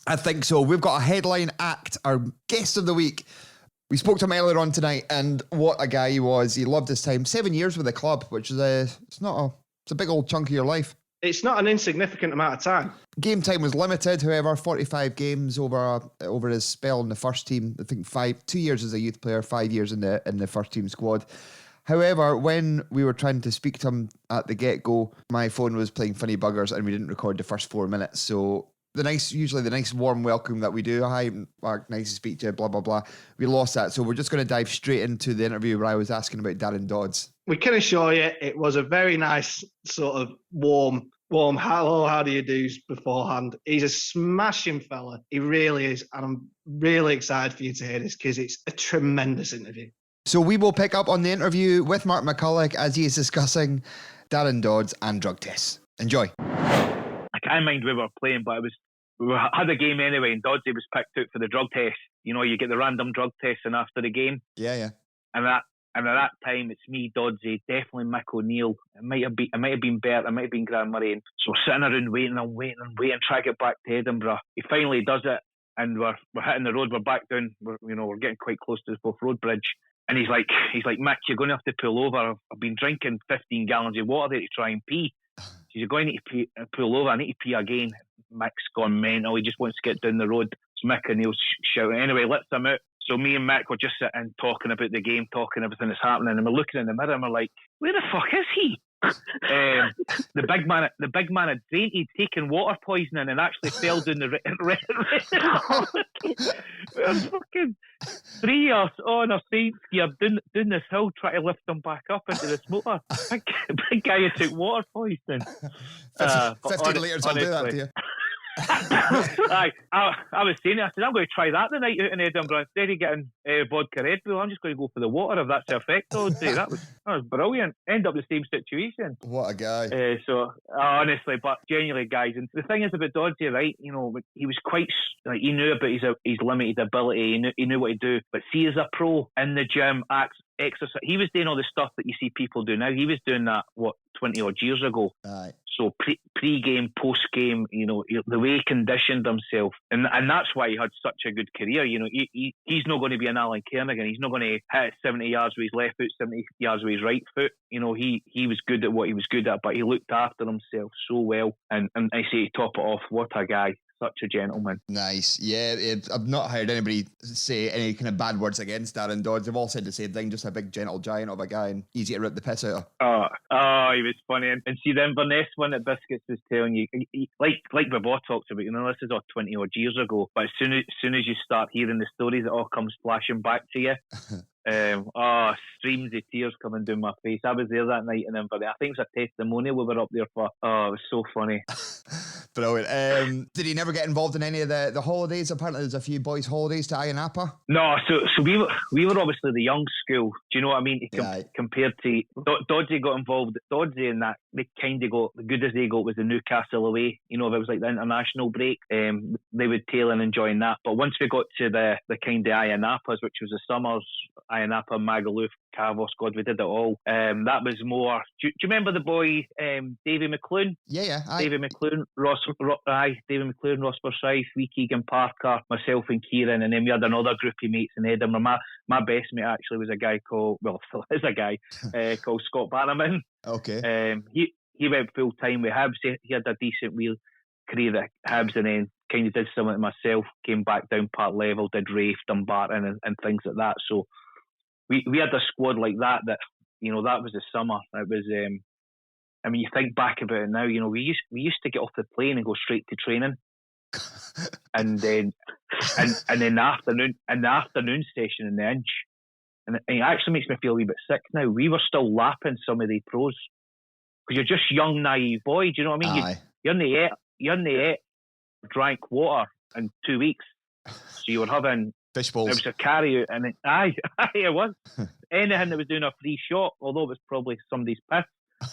I think so. We've got a headline act, our guest of the week. We spoke to him earlier on tonight, and what a guy he was. He loved his time. 7 years with the club, which is it's a big old chunk of your life. It's not an insignificant amount of time. Game time was limited, however, 45 games over his spell in the first team. I think 2 years as a youth player, 5 years in the first team squad. However, when we were trying to speak to him at the get-go, my phone was playing funny buggers and we didn't record the first 4 minutes. So usually the nice warm welcome that we do, hi Mark, nice to speak to you, blah, blah, blah. We lost that. So we're just going to dive straight into the interview where I was asking about Darren Dodds. We can assure you it was a very nice sort of warm hello, how do you do beforehand. He's a smashing fella. He really is. And I'm really excited for you to hear this because it's a tremendous interview. So we will pick up on the interview with Mark McCulloch as he is discussing Darren Dodds and drug tests. Enjoy. I can't mind where we were playing, but we had a game anyway, and Doddsy was picked out for the drug test. You know, you get the random drug tests and after the game. Yeah. And at that time, it's me, Doddsy, definitely Mick O'Neill. It might have been Bert, it might have been Grant Murray. So we're sitting around waiting, trying to get back to Edinburgh. He finally does it, and we're hitting the road. We're back down. We're getting quite close to the Forth Road Bridge. And he's like, Mick, you're going to have to pull over. I've been drinking 15 gallons of water there to try and pee. You're going to need to pull over. I need to pee again. Mick's gone mental. He just wants to get down the road. So Mick and Neil's shouting. Anyway, lets him out. So me and Mick were just sitting talking about the game, talking everything that's happening, and we're looking in the mirror and we're like, where the fuck is he? The big man had drained. He'd taken water poisoning and actually fell down the There's fucking 3 years on a Saints gear down this hill trying to lift him back up into the smoker. Big guy who took water poisoning. 15 litres will do that to you. I was saying it. I said, I'm going to try that the night out in Edinburgh. Instead of getting vodka Red Bull, I'm just going to go for the water if that's the effect. I would say that was brilliant. End up the same situation. What a guy. Honestly, but genuinely, guys, and the thing is about Doddsy, right? You know, he was quite he knew about his limited ability. He knew what to do. But see, as a pro in the gym, exercise, he was doing all the stuff that you see people do now. He was doing that 20 odd years ago. Aye. So pre-game, post-game, you know, the way he conditioned himself, and that's why he had such a good career. You know, he's not going to be an Alan Kernigan. He's not going to hit 70 yards with his left foot, 70 yards with his right foot. You know, he was good at what he was good at, but he looked after himself so well. And I say, to top it off, what a guy. Such a gentleman. Nice. Yeah, I've not heard anybody say any kind of bad words against Darren Dodds. They've all said the same thing, just a big gentle giant of a guy and easy to rip the piss out of. Oh, he was funny. And see, the Inverness one at Biscuits was telling you, like Bobo talks about, you know, this is all 20 odd years ago, but as soon as you start hearing the stories, it all comes flashing back to you. Streams of tears coming down my face. I was there that night in Inverness. I think it was a testimonial we were up there for. Oh, it was so funny. Brilliant. Did he never get involved in any of the holidays? Apparently there's a few boys' holidays to Ayanapa. No, so we were obviously the young school. Do you know what I mean? Compared to Doddsy got involved. Doddsy and that, they kind of got, the good as they got was the Newcastle away. You know, if it was like the international break, they would tail in enjoying that. But once we got to the kind of Ayanapas, which was the summers, Ayanapa, Magaluf, Carvos, God, we did it all. That was more. Do you remember the boy Davy McClune? Yeah. Davy McClune, Ross David McClure, Ross Forsyth, wee Keegan Parker, myself and Kieran, and then we had another group of mates in Edinburgh. My best mate actually was a guy called, well, still is a guy, called Scott Bannerman. Okay. He went full time with Hibs. He had a decent wheel career at Hibs, and then kind of did something myself, came back down part level, did Rafe, Dumbarton and things like that. So we had a squad like that, you know, that was the summer. It was, I mean, you think back about it now, you know, we used to get off the plane and go straight to training. and then the afternoon session in the Inch. And it actually makes me feel a wee bit sick now. We were still lapping some of the pros. Because you're just young, naive boy, do you know what I mean? You're in the eight, drank water in 2 weeks. So you were having fish balls. It was a carry out, and it was. Anything that was doing a free shot, although it was probably somebody's piss.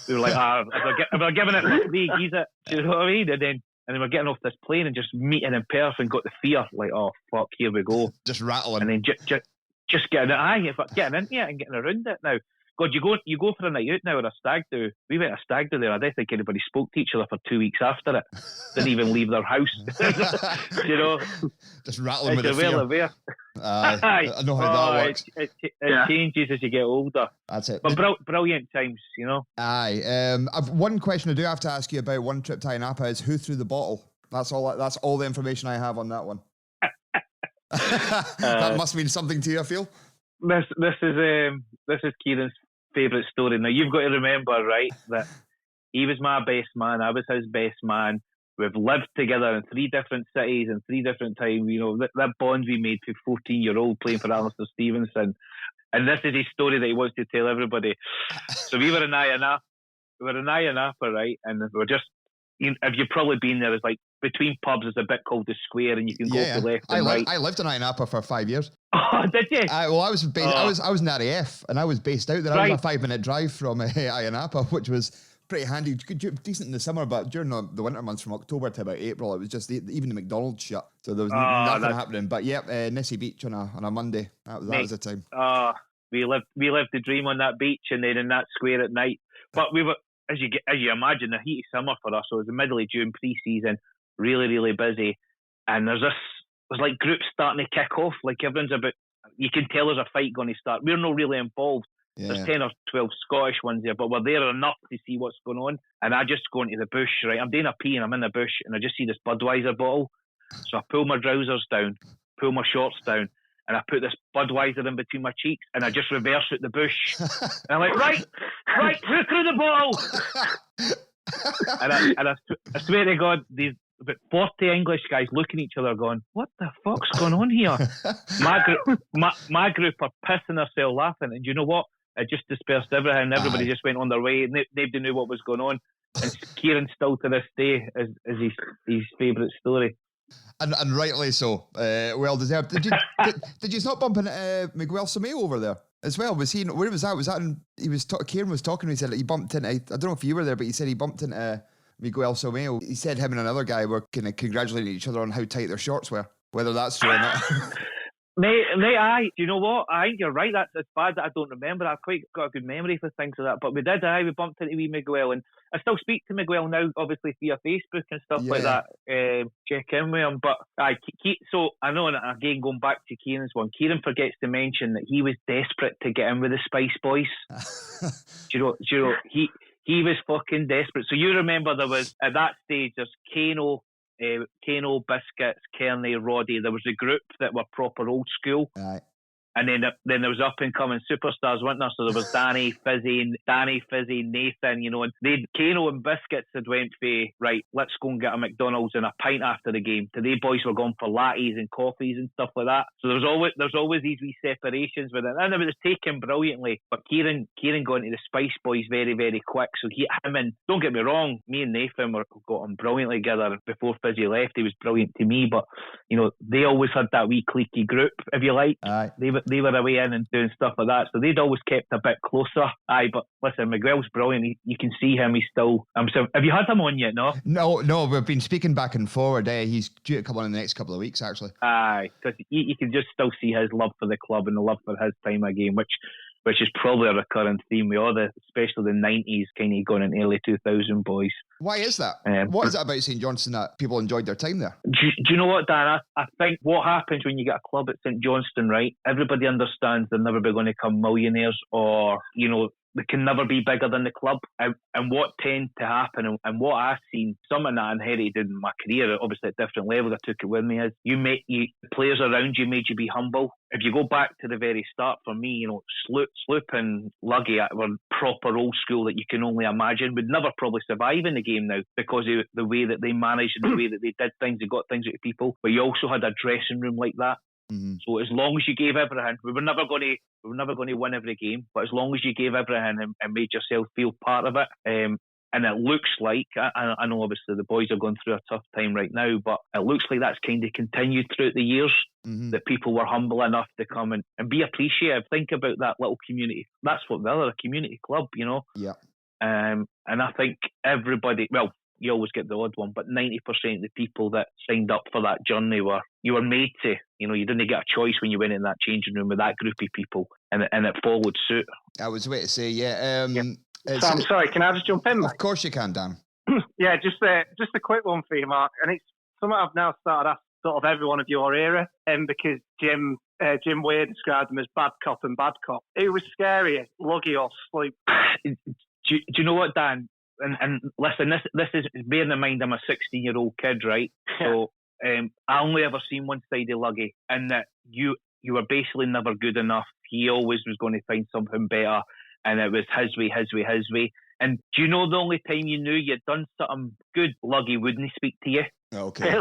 We were like, if we're giving it for free, use it. Do you know what I mean? And then we're getting off this plane and just meeting in Perth and got the fear, like, oh fuck, here we go. Just rattling. And then just getting it, getting into it and getting around it now. God, you go for a night out now or a stag do. We went a stag do there. I don't think anybody spoke to each other for 2 weeks after it. Didn't even leave their house. You know, just rattling with the fear. Well aware. I know how that works. It changes as you get older. That's it. But brilliant times, you know. I've one question I do have to ask you about one trip to Inapa is who threw the bottle. That's all the information I have on that one. That must mean something to you, I feel. This is Kieran's favourite story. Now you've got to remember, right, that he was my best man, I was his best man. We've lived together in 3 different cities and 3 different times. You know, that bond we made to 14-year-old playing for Alistair Stevenson. And this is his story that he wants to tell everybody. So we were in Inapa, right? And we're just, if you've probably been there, it's like between pubs is a bit called the Square, and you can go to left and right. I lived in Inapa for 5 years. Oh, did you? I was based. I was in RAF, and I was based out there. Right. I was a 5-minute drive from Inapa, which was pretty handy, decent in the summer, but during the winter months from October to about April, it was just even the McDonald's shut, so there was nothing happening. But Nissy Beach on a Monday. That was the time. We lived the dream on that beach, and then in that square at night. But we were, as you imagine, the heat of summer for us. So it was the middle of June, pre-season, really, really busy, and there's like groups starting to kick off. Like everyone's about, you can tell there's a fight going to start. We're not really involved. Yeah. There's 10 or 12 Scottish ones there, but we're there enough to see what's going on. And I just go into the bush, right? I'm doing a pee and I'm in the bush, and I just see this Budweiser bottle. So I pull my trousers down, pull my shorts down, and I put this Budweiser in between my cheeks, and I just reverse out the bush. And I'm like, right, who threw the bottle? and I swear to God, these about 40 English guys looking at each other going, what the fuck's going on here? My group are pissing themselves laughing, and you know what? It just dispersed everything. Everybody just went on their way. Nobody knew what was going on. And Kieran still to this day is his favourite story. And rightly so. Well deserved. Did you not bump into Miguel Sameo over there as well? Was he? Where was that? Was that? Kieran was talking. He said he bumped into. I don't know if you were there, but he said he bumped into Miguel Sameo. He said him and another guy were kind of congratulating each other on how tight their shorts were. Whether that's true or not. Mate, do you know what? I think you're right. That's as bad that I don't remember. I've quite got a good memory for things like that. But we did, we bumped into wee Miguel, and I still speak to Miguel now, obviously via Facebook and stuff like that. Check in with him. But so I know, and again going back to Kieran's one, Kieran forgets to mention that he was desperate to get in with the Spice Boys. do you know he was fucking desperate. So you remember there was at that stage there's Kano, Biscuits, Kearney, Roddy. There was a group that were proper old school. Right. And then there was up and coming superstars, weren't there? So there was Danny, Fizzy, Nathan, you know, and Kano and Biscuits had went for, right, let's go and get a McDonald's and a pint after the game. Today boys were going for lattes and coffees and stuff like that. So there's always these wee separations with it. And it was taken brilliantly. But Kieran got into the Spice Boys very, very quick. So him and, don't get me wrong, me and Nathan got on brilliantly together. Before Fizzy left, he was brilliant to me. But, you know, they always had that wee cliquey group, if you like. Aye. They were away in and doing stuff like that, so they'd always kept a bit closer. But listen, Miguel's brilliant. You can see him. He's still. Have you had him on yet? No. No. We've been speaking back and forward. He's due to come on in the next couple of weeks, actually. Because you can just still see his love for the club and the love for his time of game, which which is probably a recurring theme with all especially the 90s, kind of going into early 2000 boys. Why is that? What is it about St Johnstone that people enjoyed their time there? Do you know what, Dan? I think what happens when you get a club at St Johnstone, right? Everybody understands they're never going to become millionaires, or, you know, they can never be bigger than the club. And what tends to happen, and what I've seen, something that I inherited in my career, obviously at different levels, I took it with me, is the players around you made you be humble. If you go back to the very start, for me, you know, Sloop and Luggy were proper old school that you can only imagine. Would never probably survive in the game now because of the way that they managed and the way that they did things, they got things out of people. But you also had a dressing room like that. Mm-hmm. So as long as you gave everything, we were never going to win every game, but as long as you gave everything and made yourself feel part of it, and it looks like, I know obviously the boys are going through a tough time right now, but it looks like that's kind of continued throughout the years, that people were humble enough to come and be appreciative. Think about that little community. That's what they're, a community club, you know? Yeah. And I think everybody, well, you always get the odd one, but 90% of the people that signed up for that journey you were made to. You know, you didn't get a choice when you went in that changing room with that group of people, and it followed suit. I was waiting to say, yeah. So I'm sorry, can I just jump in, mate? Of course you can, Dan. Yeah, just a quick one for you, Mark. And it's something I've now started asking sort of everyone of your era, because Jim Weir described them as bad cop and bad cop. Who was scarier, Luggy or Sloop? Do you know what, Dan? And listen, this is, bearing in mind I'm a 16-year-old kid, right? So I only ever seen one side of Luggy, and that you were basically never good enough. He always was going to find something better, and it was his way. And do you know the only time you knew you'd done something good, Luggy wouldn't speak to you. Okay.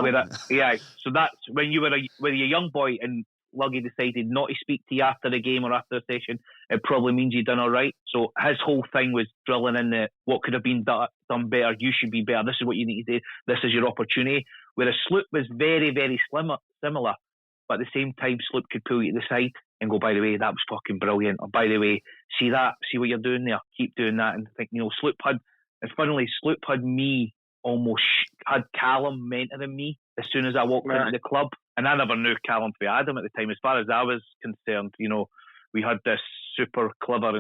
Yeah. So that's when you were a young boy and Luggy decided not to speak to you after the game or after the session, it probably means you done all right. So his whole thing was drilling in what could have been done better. You should be better. This is what you need to do. This is your opportunity. Whereas Sloop was very, very similar. But at the same time, Sloop could pull you to the side and go, by the way, that was fucking brilliant. Or by the way, see what you're doing there. Keep doing that. And think, you know, Sloop had me almost had Callum mentoring me as soon as I walked into the club. And I never knew Callum for Adam at the time. As far as I was concerned, you know, we had this super clever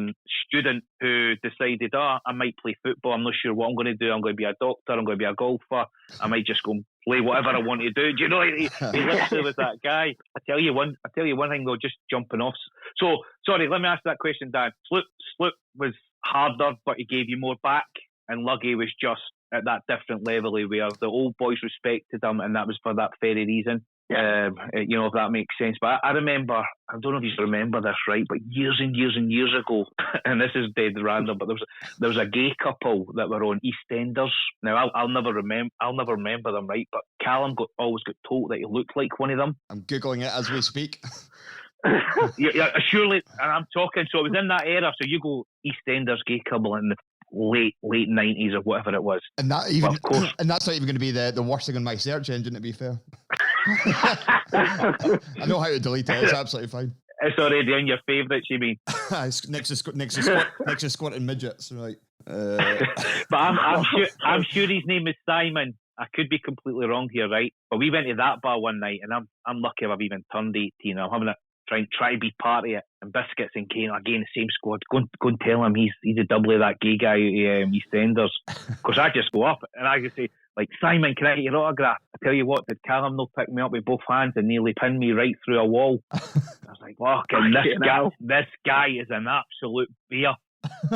student who decided, I might play football. I'm not sure what I'm going to do. I'm going to be a doctor. I'm going to be a golfer. I might just go and play whatever I want to do. Do you know? He literally was that guy. I tell you one thing though, just jumping off. So, sorry, let me ask that question, Dan. Sloop was harder, but he gave you more back. And Luggy was just at that different level where the old boys respected him, and that was for that very reason. You know, if that makes sense. But I remember, I don't know if you remember this, right, but years and years and years ago, and this is dead random, but there was a gay couple that were on EastEnders. Now I'll never remember them, right? But Callum always got told that he looked like one of them. I'm googling it as we speak. yeah, surely, and I'm talking. So it was in that era. So you go EastEnders gay couple in the late 90s or whatever it was, and that's not even going to be the worst thing on my search engine, to be fair. I know how to delete it. It's absolutely fine. It's already in your favourites, you mean? next to squatting midgets, right? But I'm sure his name is Simon. I could be completely wrong here, right? But we went to that bar one night, and I'm lucky I've even turned 18. I'm having try to be part of it. And Biscuits and Kane, again, the same squad. Go and tell him he's a double of that gay guy at EastEnders. Because I just go up and I just say, like, Simon, can I get your autograph? I tell you what, did Callum not pick me up with both hands and nearly pin me right through a wall? I was like, fucking this guy is an absolute beer.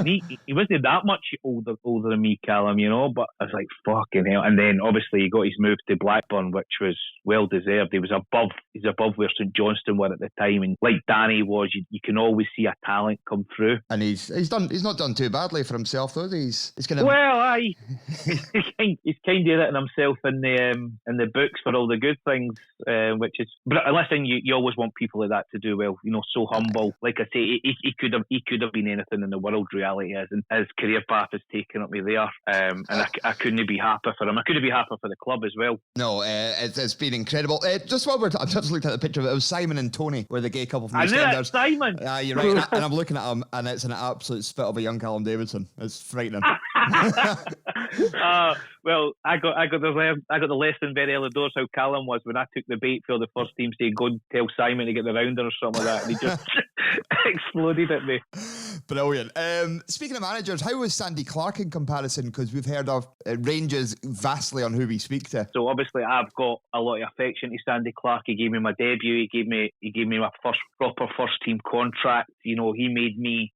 He wasn't that much older than me, Callum, you know, but I was like, fucking hell. And then obviously he got his move to Blackburn, which was well deserved. He's above where St Johnstone were at the time, and like Danny was, you can always see a talent come through. And he's not done too badly for himself though. He's kind of he's kind of written himself in the books for all the good things, which is. But listen, you always want people like that to do well. You know, so humble. Like I say, he could have been anything in the world. Reality is, and his career path has taken up me there, and I couldn't be happy for him. I couldn't be happy for the club as well. No, it's been incredible. Just while I just looked at the picture of it, was Simon and Tony were the gay couple from EastEnders. Simon. You're right, and I'm looking at him, and it's an absolute spit of a young Callum Davidson. It's frightening. Well, I got the lesson very early doors how Callum was when I took the bait for the first team, say go and tell Simon to get the rounder or something like that, and he just exploded at me. Brilliant. Speaking of managers, how was Sandy Clark in comparison? Because we've heard of ranges vastly on who we speak to. So obviously, I've got a lot of affection to Sandy Clark. He gave me my debut. He gave me my first proper first team contract. You know, he made me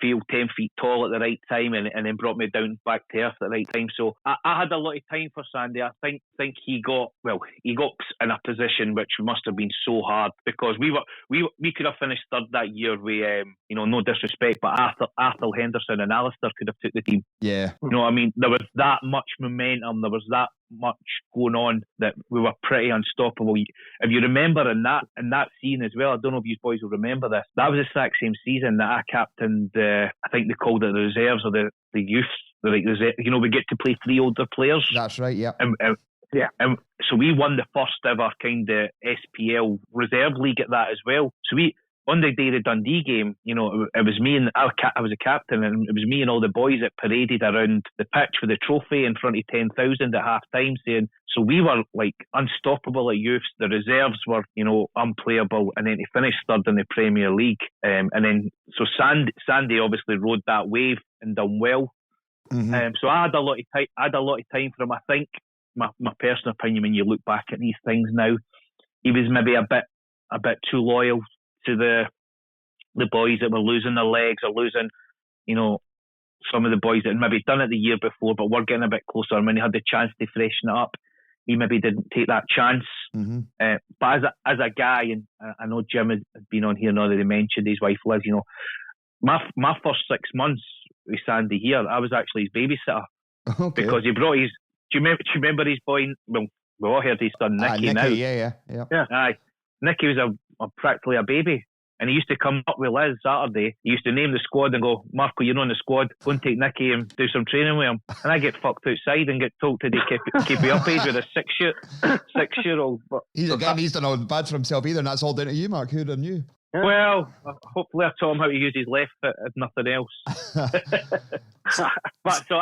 feel 10 feet tall at the right time, and then brought me down back to earth at the right time. So I had a lot of time for Sandy. I think he got in a position which must have been so hard, because we could have finished third that year with no disrespect, but Arthur Henderson and Alistair could have took the team. Yeah. You know what I mean? There was that much momentum. There was that much going on that we were pretty unstoppable. If you remember in that scene as well, I don't know if you boys will remember this. That was the exact same season that I captained. I think they called it the reserves or the youths. Like we get to play 3 older players. That's right. Yeah. And so we won the first ever kind of SPL reserve league at that as well. So on the day of the Dundee game, it was me and I was a captain, and it was me and all the boys that paraded around the pitch with the trophy in front of 10,000 at half time, saying, so we were like unstoppable at youths. The reserves were, unplayable, and then to finish third in the Premier League. And then, so Sandy obviously rode that wave and done well. Mm-hmm. So I had a lot of time for him. I think my personal opinion, when you look back at these things now, he was maybe a bit too loyal to the boys that were losing their legs, or losing, some of the boys that had maybe done it the year before, but were getting a bit closer. And when he had the chance to freshen it up, he maybe didn't take that chance. Mm-hmm. But as a guy, and I know Jim has been on here now that he mentioned his wife Liz, my first 6 months with Sandy here, I was actually his babysitter. Okay. Because he brought his. Do you remember his boy? Well, we all heard his son Nicky now. Yeah. Aye, Nicky was practically a baby. And he used to come up with Liz Saturday. He used to name the squad and go, Marco, you're on the squad. Go and take Nicky and do some training with him. And I get fucked outside and get told to keep me up age with a 6-year-old. But he's done all bad for himself either, and that's all down to you, Mark. Who'd have knew? Well, hopefully I taught him how to use his left foot, if nothing else. But so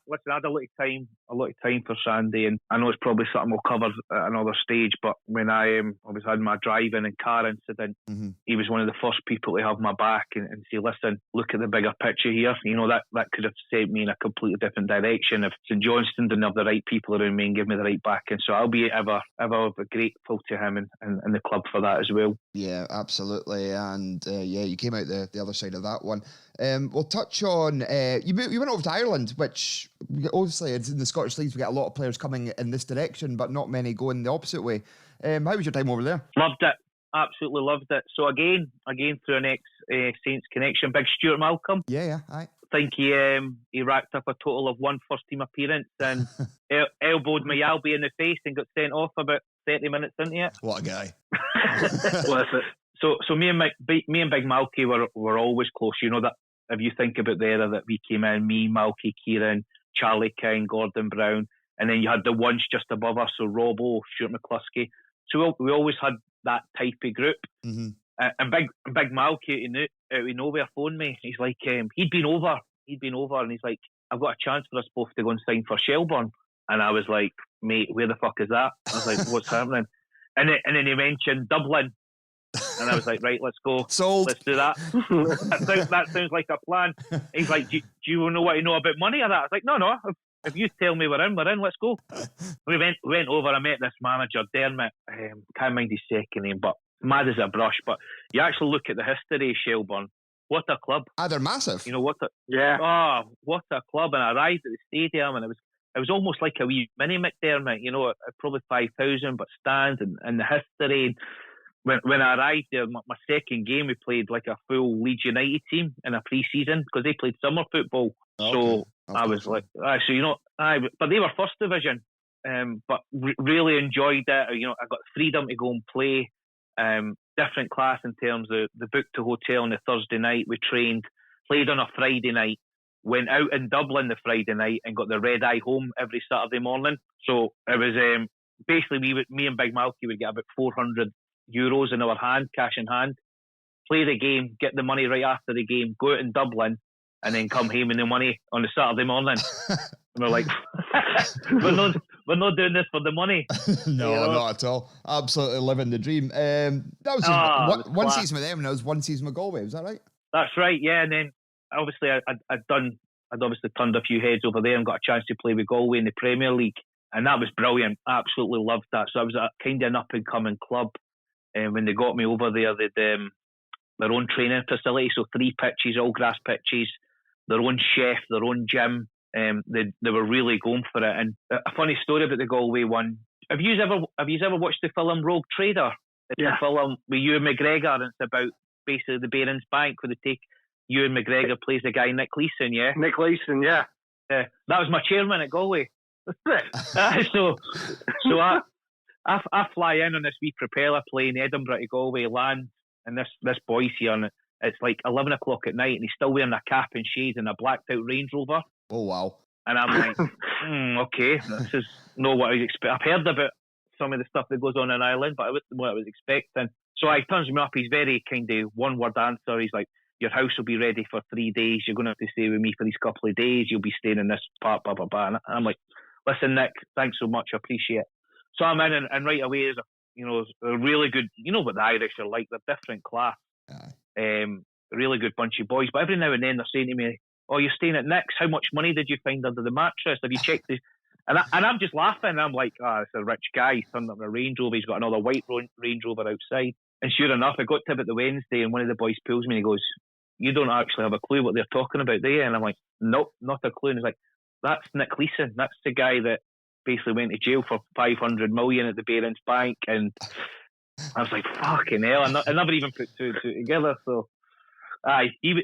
listen, I had a lot of time for Sandy, and I know it's probably something we'll cover at another stage. But when I was had my driving and car incident, mm-hmm. he was one of the first people to have my back and say, "Listen, look at the bigger picture here. That could have sent me in a completely different direction if St Johnstone didn't have the right people around me and give me the right back." And so I'll be ever grateful to him and the club for that as well. Yeah, absolutely. And you came out the other side of that one. We'll touch on you went over to Ireland, which obviously it's in the Scottish leagues. We get a lot of players coming in this direction, but not many going the opposite way. How was your time over there? Loved it, absolutely loved it. So again through an ex-Saints connection, big Stuart Malcolm. Yeah, aye. I think he racked up a total of 1 first team appearance and elbowed my Yalby in the face and got sent off about 30 minutes into it. What a guy! Bless it. So me and Big Malky were always close. That if you think about the era that we came in, me, Malky, Kieran, Charlie King, Gordon Brown, and then you had the ones just above us, so Robbo, Stuart McCluskey. So we always had that type of group. Mm-hmm. And Big Malky out of nowhere phoned me. He's like, he'd been over, and he's like, I've got a chance for us both to go and sign for Shelbourne. And I was like, mate, where the fuck is that? I was like, what's happening? And then he mentioned Dublin. And I was like, right, let's go. Sold. Let's do that. That sounds like a plan. He's like, do you know what you know about money or that? I was like, no. If you tell me we're in, let's go. We went over, I met this manager, Dermot. Can't mind his second name, but mad as a brush. But you actually look at the history of Shelbourne. What a club. They're massive. What a club. And I arrived at the stadium and it was almost like a wee mini McDiarmid, probably 5,000, but stands and the history. When I arrived there, my second game, we played like a full Leeds United team in a pre-season because they played summer football. Okay. So I was like, but they were first division. But really enjoyed it. I got freedom to go and play. Different class in terms of the book to hotel on the Thursday night. We trained, played on a Friday night, went out in Dublin the Friday night and got the red eye home every Saturday morning. So it was basically me and Big Malky would get about 400 euros in our hand, cash in hand, play the game, get the money right after the game, go out in Dublin, and then come home with the money on the Saturday morning. And we're like, we're not doing this for the money. No, You know? not at all. Absolutely living the dream. That was one class. season with them, and that was one season with Galway. Was that right? That's right, yeah. And then obviously I'd obviously turned a few heads over there and got a chance to play with Galway in the Premier League, and that was brilliant. Absolutely loved that. So I was a kind of an up and coming club, and when they got me over there, they'd their own training facility, so 3 pitches, all grass pitches, their own chef, their own gym. They were really going for it. And a funny story about the Galway one. Have you ever watched the film Rogue Trader? It's a film with Ewan McGregor, and it's about basically the Barons Bank, where they take Ewan McGregor plays the guy Nick Leeson, yeah? Nick Leeson, yeah. That was my chairman at Galway. So I fly in on this wee propeller plane, Edinburgh to Galway, land, and this boy's here, and it's like 11 o'clock at night, and he's still wearing a cap and shades and a blacked out Range Rover. Oh, wow. And I'm like, okay, this is not what I was expecting. I've heard about some of the stuff that goes on in Ireland, but it wasn't what I was expecting. So he turns me up. He's very kind of one-word answer. He's like, your house will be ready for 3 days. You're going to have to stay with me for these couple of days. You'll be staying in this part, blah, blah, blah. And I'm like, listen, Nick, thanks so much. I appreciate it. So I'm in, and right away, there's a really good, you know what the Irish are like. They're different class. A really good bunch of boys. But every now and then they're saying to me, oh, you're staying at Nick's. How much money did you find under the mattress? Have you checked this? And I'm just laughing. I'm like, it's a rich guy. He's turned up in a Range Rover. He's got another white Range Rover outside. And sure enough, I got to about the Wednesday, and one of the boys pulls me and he goes, you don't actually have a clue what they're talking about, do you? And I'm like, nope, not a clue. And he's like, that's Nick Leeson. That's the guy that basically went to jail for 500 million at the Barons Bank. And I was like, fucking hell. I never even put two and two together. So, he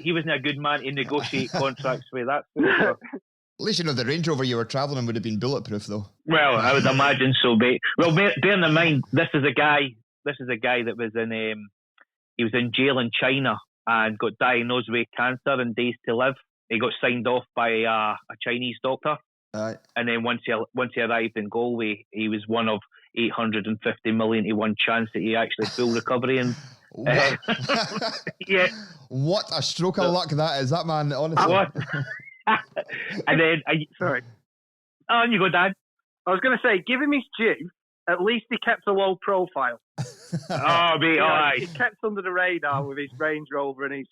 wasn't a good man to negotiate contracts with. That's at least you know the Range Rover you were travelling would have been bulletproof, though. Well, I would imagine so, mate. Well, bearing in mind, this is a guy that was in he was in jail in China and got diagnosed with cancer and days to live. He got signed off by a Chinese doctor. And then once he arrived in Galway, he was one of 850 million to 1 chance that he actually full recovery. And yeah, what a stroke of luck that is, that man. Honestly. And then sorry. Oh, you go, Dan. I was going to say, give him his due. At least he kept a low profile. Oh, mate, all right. He kept under the radar with his Range Rover and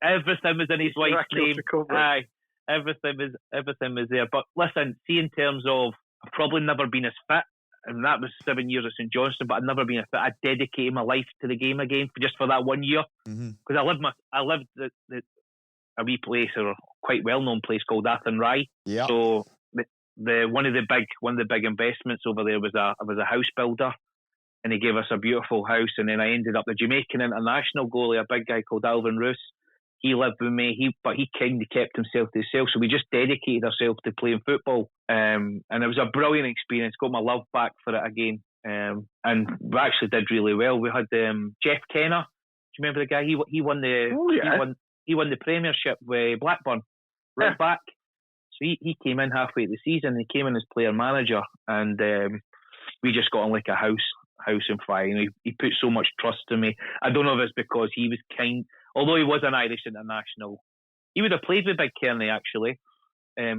everything was in his wife's name. Aye, everything was there. But listen, see, in terms of, I've probably never been as fit, and that was 7 years at St Johnstone, but I'd never been as fit. I dedicated my life to the game again just for that 1 year, because I lived a wee place, or a quite well known place called Athenry. Yeah. So one of the big investments over there was a house builder, and he gave us a beautiful house. And then I ended up the Jamaican international goalie, a big guy called Alvin Roos. He lived with me, but he kind of kept himself to himself. So we just dedicated ourselves to playing football. And it was a brilliant experience. Got my love back for it again. And we actually did really well. We had Jeff Kenner. Do you remember the guy? He won the he won the Premiership with Blackburn, right back. So he came in halfway through the season. He came in as player manager, and we just got on like a house and fire. He put so much trust in me. I don't know if it's because he was kind. Although he was an Irish international, he would have played with Big Kearney actually.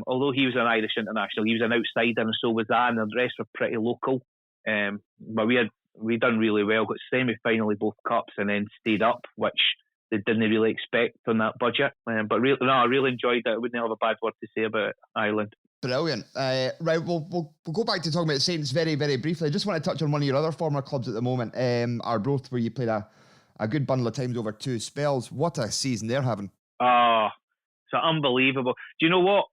Although he was an Irish international, he was an outsider, and so was I, and the rest were pretty local. But we done really well. Got semi-finally both cups, and then stayed up, which they didn't really expect on that budget. But I really enjoyed it. I wouldn't have a bad word to say about Ireland. Brilliant. Right, we'll go back to talking about Saints very, very briefly. I just want to touch on one of your other former clubs at the moment, Arbroath, where you played a good bundle of times over 2 spells. What a season they're having. Oh, it's unbelievable. Do you know what?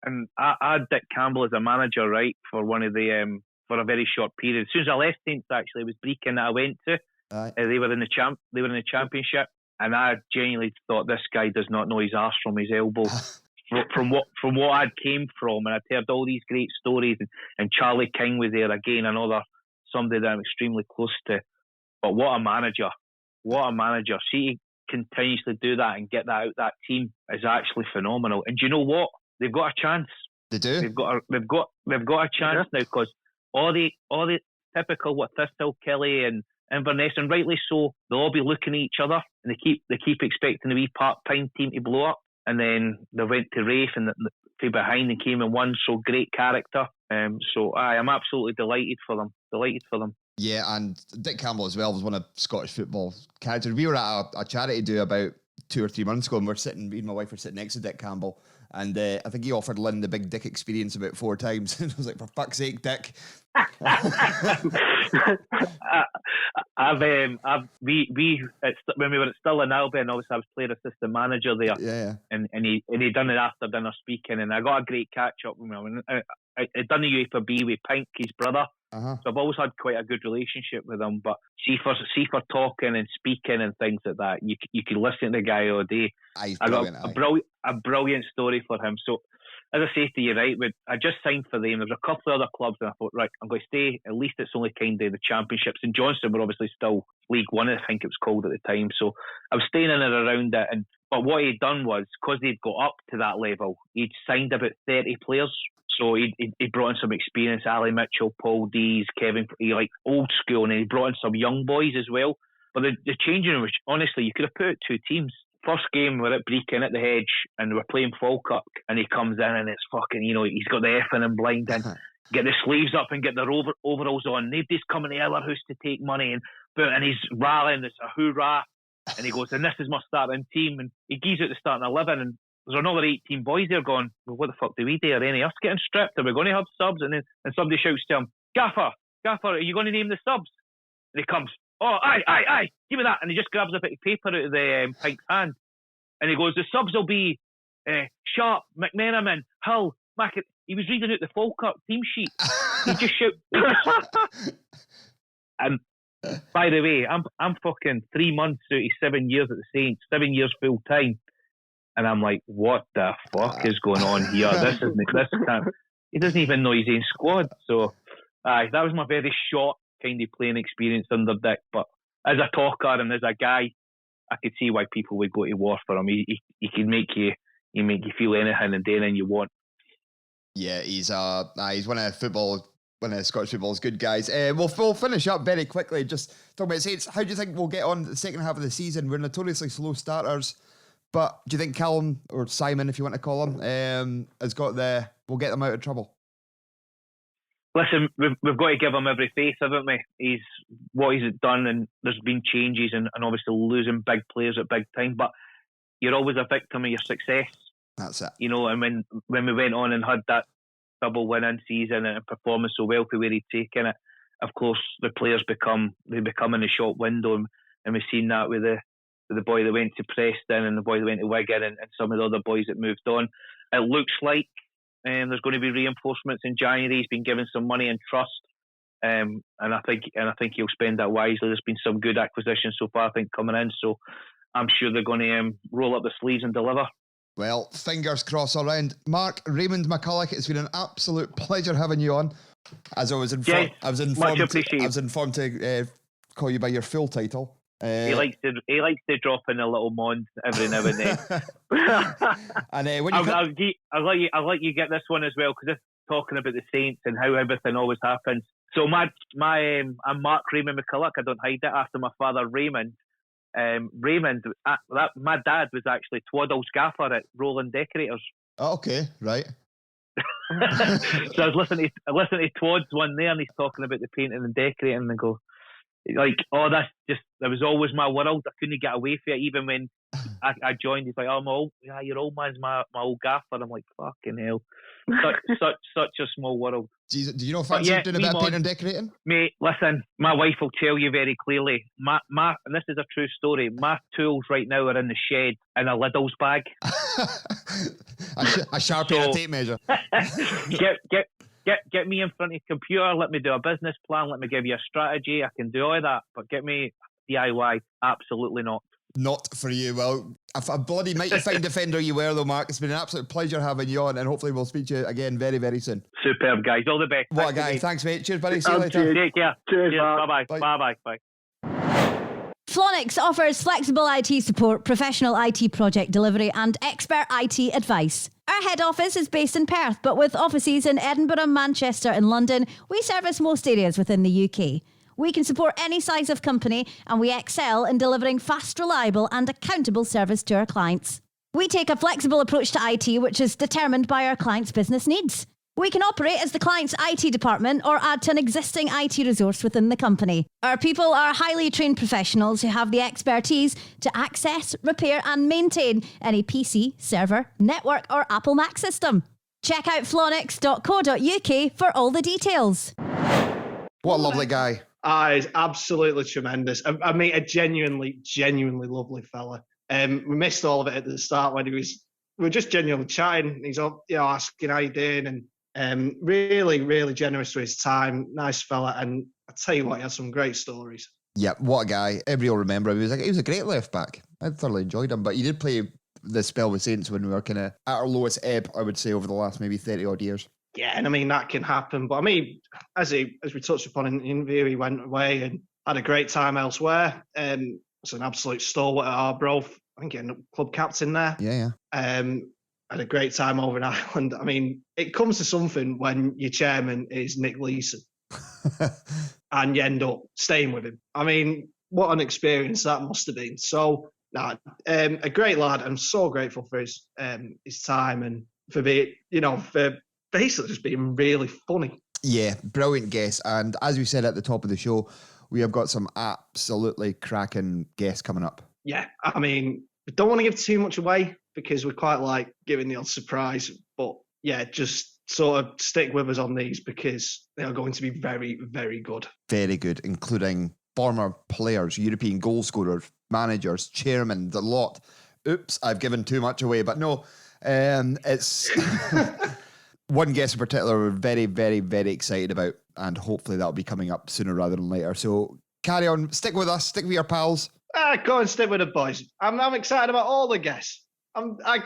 And I had Dick Campbell as a manager, right, for one of the for a very short period. As soon as I left Saints, actually, it was Brecon that I went to. They were in the championship, and I genuinely thought, this guy does not know his arse from his elbow. From what I'd came from, and I'd heard all these great stories, and Charlie King was there again, another somebody that I'm extremely close to. But what a manager! See, he continues to do that and get that out. That team is actually phenomenal. And do you know what? They've got a chance. They do. They've got a chance now, because all the typical what Thistle, Kelly and Inverness, and rightly so, they'll all be looking at each other, and they keep expecting the wee part-time team to blow up. And then they went to Rafe, and from behind and came and won. So great character. So I'm absolutely delighted for them. Yeah, and Dick Campbell as well was one of Scottish football characters. We were at a charity do about 2 or 3 months ago, and me and my wife were sitting next to Dick Campbell, and I think he offered Lynn the big Dick experience about 4 times. And I was like, for fuck's sake, Dick. When we were at Still in Albion, obviously I was player assistant manager there. Yeah. And he done it after dinner speaking, and I got a great catch up with him. I done the UEFA B with Pink, his brother. Uh-huh. So I've always had quite a good relationship with him. But see for talking and speaking and things like that, you can listen to the guy all day. I got a brilliant story for him. So as I say to you, right, I just signed for them. There was a couple of other clubs, and I thought, right, I'm going to stay. At least it's only kind of the championships. And Johnstone were obviously still League One, I think it was called at the time. So I was staying in and around it. But what he'd done was, because they'd got up to that level, he'd signed about 30 players. So he brought in some experience, Ali Mitchell, Paul Dees, Kevin, like old school, and he brought in some young boys as well. But the changing room, honestly, you could have put 2 teams. First game, we're at Brecon at the Hedge, and we're playing Falkirk, and he comes in, and it's fucking, he's got the effing and blind in, get the sleeves up and get their overalls on. Nobody's coming to our house to take money, and he's rallying, it's a hoorah, and he goes, and this is my starting team, and he gives out the starting 11, and there's another 18 boys there going, well, what the fuck do we do? Are any of us getting stripped? Are we going to have subs? And somebody shouts to him, Gaffer, are you going to name the subs? And he comes, oh, aye, give me that. And he just grabs a bit of paper out of the Pink's hand. And he goes, the subs will be Sharp, McMenamin, Hull, Mackett. He was reading out the Falkirk team sheet. He just shouted. And by the way, I'm fucking 3 months out of 7 years at the Saints, 7 years full time. And I'm like, what the fuck is going on here? He doesn't even know he's in squad. So, that was my very short kind of playing experience under Dick. But as a talker and as a guy, I could see why people would go to war for him. He can make you feel anything and do anything you want. Yeah, he's one of Scottish football's good guys. We'll finish up very quickly. Just talking about Saints. How do you think we'll get on the second half of the season? We're notoriously slow starters. But do you think Callum, or Simon, if you want to call him, will get them out of trouble? Listen, we've got to give him every faith, haven't we? What he's done, and there's been changes, and obviously losing big players at big time. But you're always a victim of your success. That's it. And when we went on and had that double win-in season and performing so well for where he'd taken it, of course the players become in the short window, and we've seen that with the boy that went to Preston and the boy that went to Wigan and some of the other boys that moved on. It looks like there's going to be reinforcements in January. He's been given some money and trust, and I think he'll spend that wisely. There's been some good acquisitions so far, I think, coming in. So I'm sure they're going to roll up the sleeves and deliver. Well, fingers crossed all round. Mark, Raymond McCulloch, it's been an absolute pleasure having you on. As I was informed, much appreciated. I was informed to call you by your full title. He likes to drop in a little mond every now and then. And when I'll let you get this one as well, because it's talking about the Saints and how everything always happens. So I'm Mark Raymond McCulloch. I don't hide it, after my father Raymond. Raymond, my dad was actually Twaddle's gaffer at Roland Decorators. Oh, okay, right. So I was listening to Twadd's one there, and he's talking about the painting and decorating, and I go, like, oh, that was always my world. I couldn't get away from it. Even when I joined, he's like, oh, your old man's my old gaffer. I'm like, fucking hell. Such a small world. Do you know fancy doing a bit of painting and decorating? Mate, listen, my wife will tell you very clearly. And this is a true story. My tools right now are in the shed in a Lidl's bag. a Sharpie and a tape measure. Get me in front of a computer, let me do a business plan, let me give you a strategy. I can do all that, but get me DIY, absolutely not. Not for you. Well, a bloody mighty fine defender you were, though, Mark. It's been an absolute pleasure having you on, and hopefully we'll speak to you again very, very soon. Superb, guys. All the best. What a guy. Thanks, mate. Cheers, buddy. See you later. Take care. Cheers. Bye-bye. Bye. Bye. Flonix offers flexible IT support, professional IT project delivery and expert IT advice. Our head office is based in Perth, but with offices in Edinburgh, Manchester and London, we service most areas within the UK. We can support any size of company, and we excel in delivering fast, reliable and accountable service to our clients. We take a flexible approach to IT, which is determined by our client's business needs. We can operate as the client's IT department or add to an existing IT resource within the company. Our people are highly trained professionals who have the expertise to access, repair and maintain any PC, server, network or Apple Mac system. Check out flonix.co.uk for all the details. What a lovely guy. He's absolutely tremendous. I mean, a genuinely lovely fella. We missed all of it at the start when we were just genuinely chatting. He's asking how you doing and really generous with his time. Nice fella, and I tell you what, he has some great stories. Yeah, what a guy. Everybody will remember him. He was a great left back. I thoroughly enjoyed him, but he did play the spell with Saints when we were kind of at our lowest ebb, I would say, over the last maybe 30 odd years. Yeah, and I mean, that can happen. But I mean, as we touched upon in the interview, he went away and had a great time elsewhere. Was an absolute stalwart at Arbroath. I think he ended up club captain there. Yeah. Had a great time over in Ireland. I mean, it comes to something when your chairman is Nick Leeson and you end up staying with him. I mean, what an experience that must have been. So, a great lad. I'm so grateful for his time and for being, for basically just being really funny. Yeah, brilliant guest. And as we said at the top of the show, we have got some absolutely cracking guests coming up. Yeah, I mean, we don't want to give too much away because we quite like giving the odd surprise. But yeah, just sort of stick with us on these because they are going to be very, very good. Very good, including former players, European goal scorers, managers, chairmen, the lot. Oops, I've given too much away, but no, it's one guest in particular we're very, very, very excited about, and hopefully that'll be coming up sooner rather than later. So carry on, stick with us, stick with your pals. Go and stick with the boys. I'm excited about all the guests. I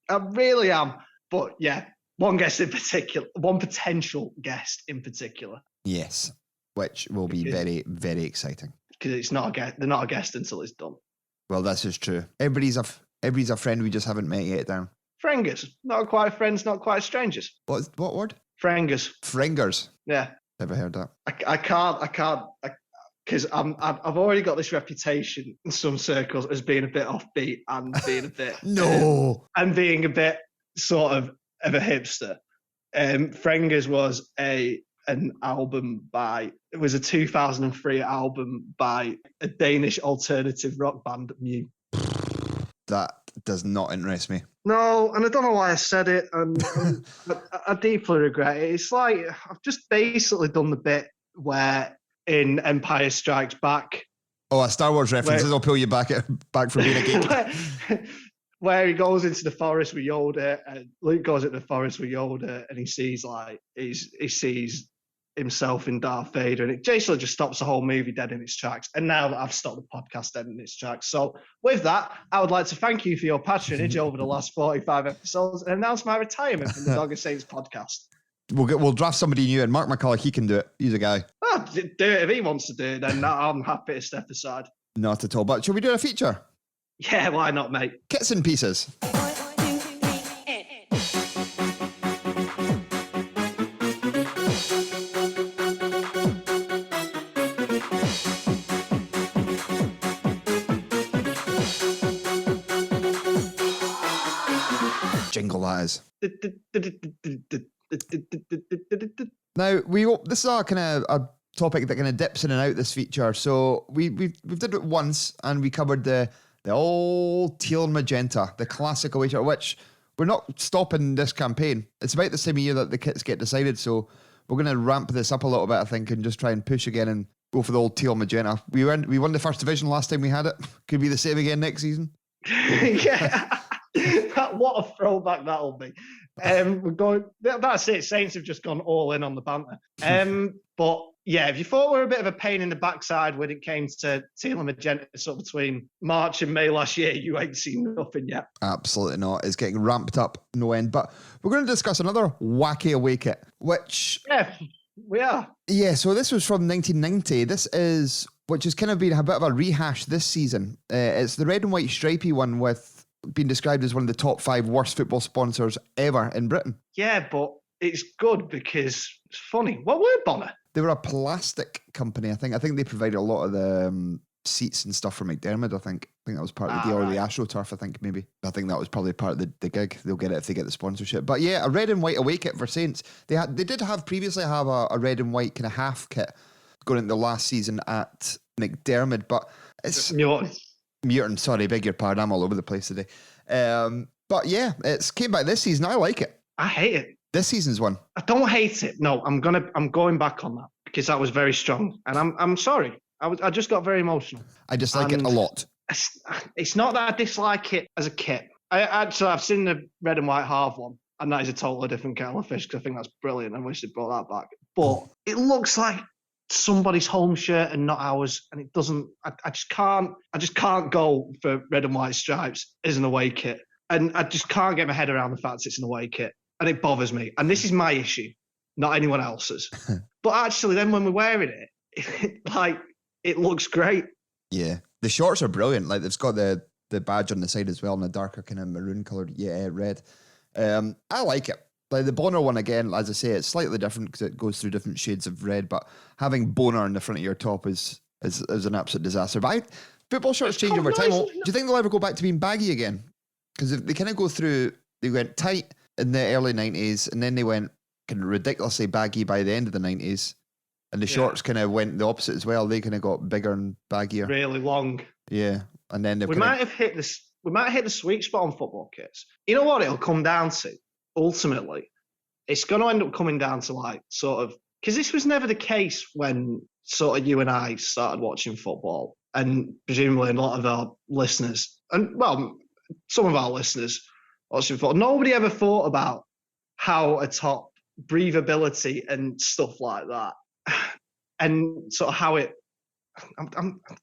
really am. But yeah, one guest in particular, one potential guest in particular. Yes, which will be very, very exciting. Because it's not a guest. They're not a guest until it's done. Well, this is true. Everybody's a friend we just haven't met yet, Dan. Frengers. Not quite friends, not quite strangers. What word? Frengers. Frengers. Yeah. Never heard that. I can't. Because I've already got this reputation in some circles as being a bit offbeat and being a bit no, and being a bit sort of a hipster. Frengers was an album by, it was a 2003 album by a Danish alternative rock band, Mew. That does not interest me. No, and I don't know why I said it, and I deeply regret it. It's like I've just basically done the bit where in Empire Strikes Back. Oh, a Star Wars references will pull you back from being a geek. Where he goes into the forest with Yoda, and Luke goes into the forest with Yoda, and he sees he sees himself in Darth Vader, and it basically just stops the whole movie dead in its tracks. And now that I've stopped the podcast dead in its tracks. So with that, I would like to thank you for your patronage over the last 45 episodes and announce my retirement from the Dog and Saints podcast. We'll draft somebody new, and Mark McCulloch, he can do it. He's a guy. Oh, do it if he wants to do it, then I'm happy to step aside. Not at all. But shall we do a feature? Yeah, why not, mate? Kits and pieces. Jingle that is. Now this is a kind of a topic that kind of dips in and out this feature. So we've did it once, and we covered the old teal and magenta, the classic away shirt, which we're not stopping this campaign. It's about the same year that the kits get decided, so we're going to ramp this up a little bit, I think, and just try and push again and go for the old teal magenta. We won the first division last time we had it. Could be the same again next season. Yeah. What a throwback that'll be. We're going. That's it. Saints have just gone all in on the banter. But yeah, if you thought we were a bit of a pain in the backside when it came to teal and magenta, so between March and May last year, you ain't seen nothing yet. Absolutely not. It's getting ramped up no end. But we're going to discuss another wacky away kit, which we are. Yeah. So this was from 1990. Which has kind of been a bit of a rehash this season. It's the red and white stripy one with been described as one of the top 5 worst football sponsors ever in Britain. Yeah, but it's good because it's funny. What were Bonner? They were a plastic company, I think. I think they provided a lot of the seats and stuff for McDiarmid, I think. I think that was part of the deal, or the AstroTurf, I think, maybe. I think that was probably part of the gig. They'll get it if they get the sponsorship. But yeah, a red and white away kit for Saints. They did previously have a red and white kind of half kit going into the last season at McDiarmid, but it's... Muirton, sorry, beg your pardon, I'm all over the place today. But yeah, it's came back this season. I like it. I hate it. This season's one. I don't hate it. No, I'm going back on that because that was very strong, and I'm sorry. I just got very emotional. I dislike it a lot. It's not that I dislike it as a kit. I've seen the red and white half one, and that is a totally different kettle of fish because I think that's brilliant. I wish they brought that back. But it looks like somebody's home shirt and not ours, and it doesn't. I just can't go for red and white stripes as an away kit, and I just can't get my head around the fact it's an away kit, and it bothers me. And this is my issue, not anyone else's. But actually, then when we're wearing it, it looks great. Yeah, the shorts are brilliant. Like they've got the badge on the side as well in a darker kind of maroon coloured red. I like it. Like the Boner one again, as I say, it's slightly different because it goes through different shades of red. But having Boner in the front of your top is an absolute disaster. But football shirts change over time. Do you think they'll ever go back to being baggy again? Because if they kind of go through, they went tight in the early 90s, and then they went kind of ridiculously baggy by the end of the 90s. And the shorts kind of went the opposite as well. They kind of got bigger and baggier, really long. Yeah, and then we might have hit this. We might hit the sweet spot on football kits. You know what it'll come down to? Ultimately, it's going to end up coming down to because this was never the case when sort of you and I started watching football, and presumably a lot of our listeners, and well, some of our listeners watching football, nobody ever thought about how atop breathability and stuff like that, and sort of how it,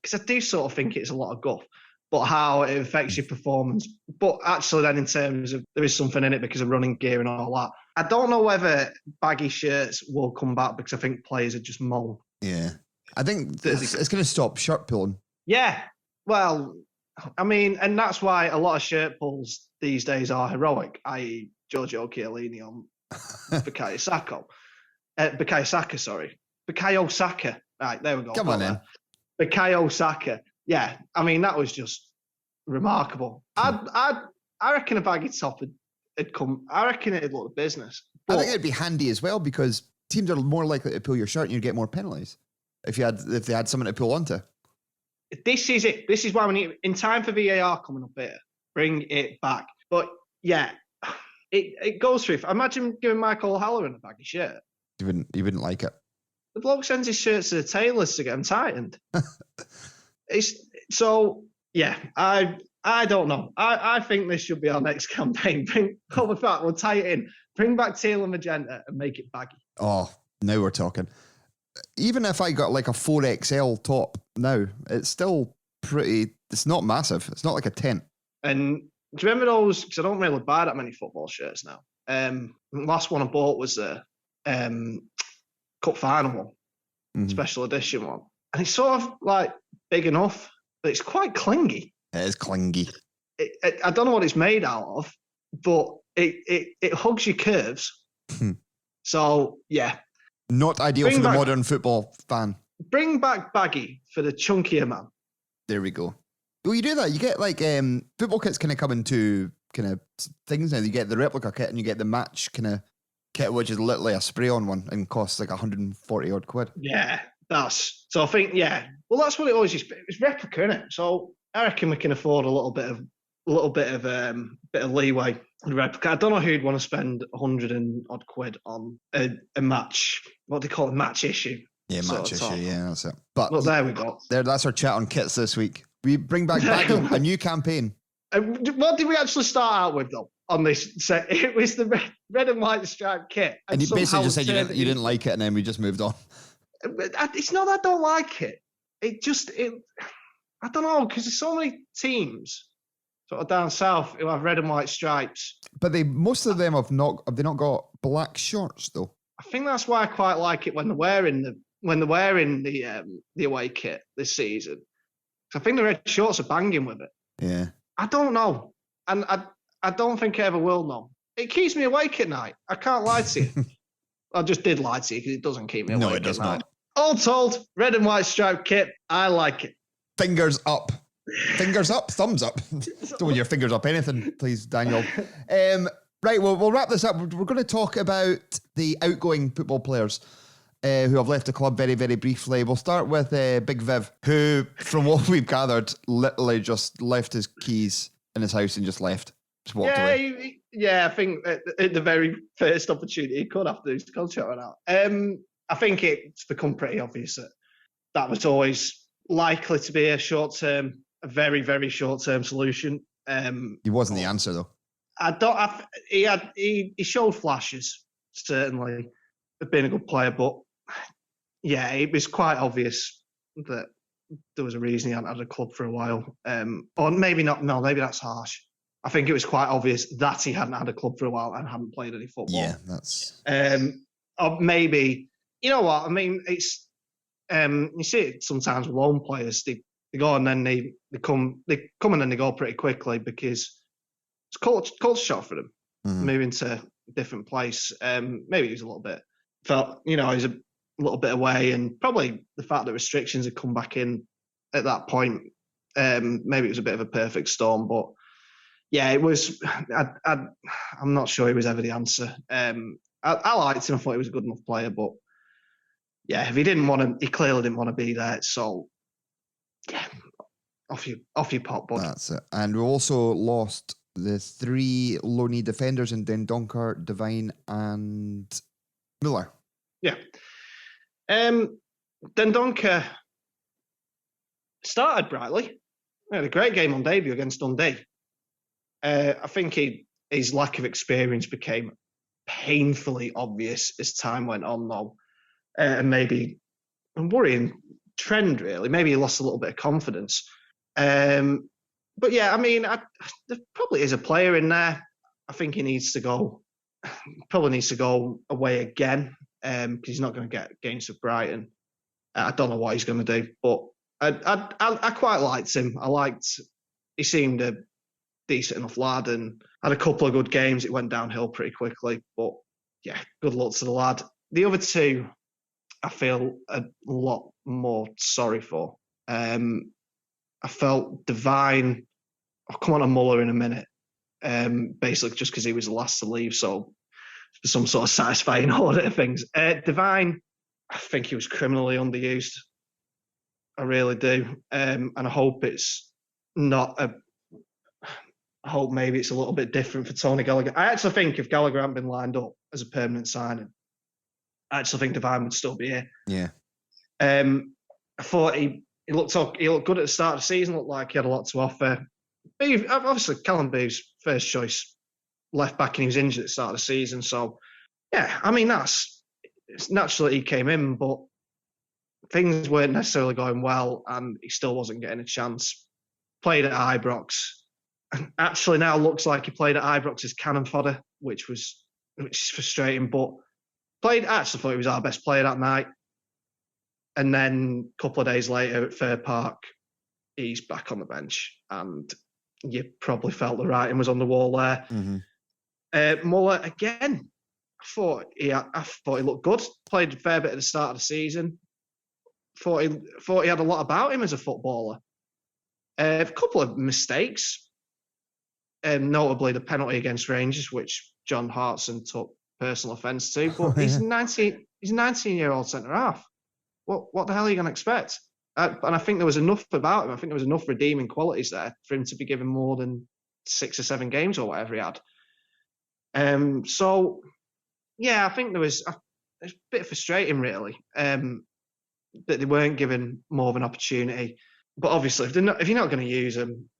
because I do sort of think it's a lot of guff, but how it affects your performance. But actually then in terms of, there is something in it because of running gear and all that. I don't know whether baggy shirts will come back because I think players are just moan. Yeah. I think it's going to stop shirt pulling. Yeah. Well, I mean, and that's why a lot of shirt pulls these days are heroic, i.e. Giorgio Chiellini on Bukayo Saka. Bukayo Saka. Right, there we go. Come on then. Bukayo Saka. Yeah, I mean, that was just remarkable. I reckon a baggy top would come. I reckon it'd look the business. But I think it'd be handy as well because teams are more likely to pull your shirt and you'd get more penalties if they had something to pull onto. This is it. This is why we need, in time for VAR coming up here, bring it back. But yeah, it goes through. Imagine giving Michael O'Halloran a baggy shirt. You wouldn't like it. The bloke sends his shirts to the tailors to get them tightened. I don't know. I think this should be our next campaign. We'll tie it in. Bring back teal and magenta and make it baggy. Oh, now we're talking. Even if I got like a 4XL top now, it's still pretty, it's not massive. It's not like a tent. And do you remember those? Because I don't really buy that many football shirts now. The last one I bought was the Cup Final one, special edition one. And it's sort of like big enough, but it's quite clingy. It is clingy. I don't know what it's made out of, but it hugs your curves. So, yeah. Not ideal for the modern football fan. Bring back baggy for the chunkier man. There we go. Well, you do that. You get like football kits kind of come into kind of things now. You get the replica kit and you get the match kind of kit, which is literally a spray-on one and costs like 140 odd quid. Yeah, so I think, yeah. Well, that's what it always is. It's replica, isn't it? So I reckon we can afford a little bit of leeway in replica. I don't know who'd want to spend 100 and odd quid on a match. What do they call it? Match issue. Yeah, match issue. Yeah, that's it. But well, there we go. That's our chat on kits this week. We bring back baggy, a new campaign. What did we actually start out with though? On this set, it was the red and white striped kit, and you basically just said you didn't like it, and then we just moved on. It's not that I don't like it. I don't know, because there's so many teams sort of down south who have red and white stripes. But most of them have not got black shorts though. I think that's why I quite like it when they're wearing the away kit this season. I think the red shorts are banging with it. Yeah. I don't know, and I don't think I ever will know. It keeps me awake at night. I can't lie to you. I just did lie to you because it doesn't keep me awake. No, it does not. All told, red and white striped kit, I like it. Fingers up. Fingers up, thumbs up. Don't want your fingers up anything, please, Daniel. Right, well, we'll wrap this up. We're going to talk about the outgoing football players who have left the club very, very briefly. We'll start with Big Viv, who, from what we've gathered, literally just left his keys in his house and just left. Just walked away. I think at the very first opportunity he could after his contract ran out. I think it's become pretty obvious that was always likely to be a very, very short-term solution. He wasn't the answer, though. He showed flashes, certainly, of being a good player, but yeah, it was quite obvious that there was a reason he hadn't had a club for a while. Or maybe not, no, maybe that's harsh. I think it was quite obvious that he hadn't had a club for a while and hadn't played any football. Yeah, that's... Or maybe, you know what, I mean, it's... you see it sometimes with loan players, they go and then they come and then they go pretty quickly because it's culture shock for them, moving to a different place. Maybe he was a little bit, felt, he was a little bit away, and probably the fact that restrictions had come back in at that point, maybe it was a bit of a perfect storm, but yeah, it was, I'm not sure he was ever the answer. I liked him, I thought he was a good enough player, but yeah, if he didn't want to, he clearly didn't want to be there, so yeah, off you pop, bud. That's it. And we also lost the 3 loanee defenders in Dendoncker, Devine, and Muller. Yeah. Dendoncker started brightly. He had a great game on debut against Dundee. I think his lack of experience became painfully obvious as time went on, though. And maybe a worrying trend, really. Maybe he lost a little bit of confidence. But yeah, I mean, there probably is a player in there. I think he needs to go. Probably needs to go away again because he's not going to get games with Brighton. I don't know what he's going to do, but I quite liked him. He seemed a decent enough lad and had a couple of good games. It went downhill pretty quickly, but yeah, good luck to the lad. The other 2, I feel a lot more sorry for. I felt Devine. I'll come on to Muller in a minute. Basically, just because he was the last to leave, so for some sort of satisfying order of things. Devine, I think he was criminally underused. I really do, and I hope it's not a. I hope maybe it's a little bit different for Tony Gallagher. I actually think if Gallagher hadn't been lined up as a permanent signing, I actually think Devine would still be here. Yeah. I thought he looked good at the start of the season, looked like he had a lot to offer. Obviously, Callum Booth's first choice left back and he was injured at the start of the season. So, yeah, I mean, it's natural that he came in, but things weren't necessarily going well and he still wasn't getting a chance. Played at Ibrox. And actually now looks like he played at Ibrox as cannon fodder, which is frustrating, but I actually thought he was our best player that night. And then a couple of days later at Fair Park, he's back on the bench. And you probably felt the writing was on the wall there. Mm-hmm. Muller, again, I thought he looked good. Played a fair bit at the start of the season. Thought he had a lot about him as a footballer. A couple of mistakes. Notably the penalty against Rangers, which John Hartson took personal offence to. But he's a 19-year-old centre-half. What the hell are you going to expect? And I think there was enough about him. I think there was enough redeeming qualities there for him to be given more than 6 or 7 games or whatever he had. So, yeah, I think it's a bit frustrating, really, that they weren't given more of an opportunity. But obviously, if you're not going to use them,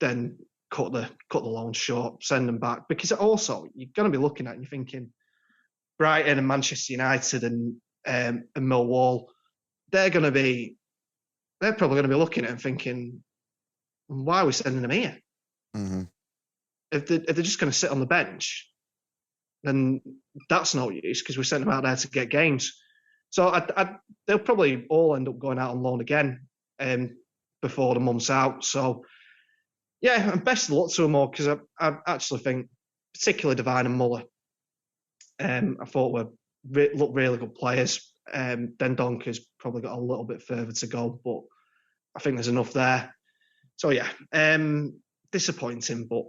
then cut the loan short, send them back. Because also, you're going to be looking at and you're thinking Brighton and Manchester United and Millwall, they're probably going to be looking at it and thinking, why are we sending them here? Mm-hmm. If they're just going to sit on the bench, then that's no use because we sent them out there to get games. So they'll probably all end up going out on loan again before the month's out. So, yeah, and best of luck to them all because I actually think, particularly Devine and Muller, I thought looked really good players. Dendonker's probably got a little bit further to go, but I think there's enough there. So yeah, disappointing, but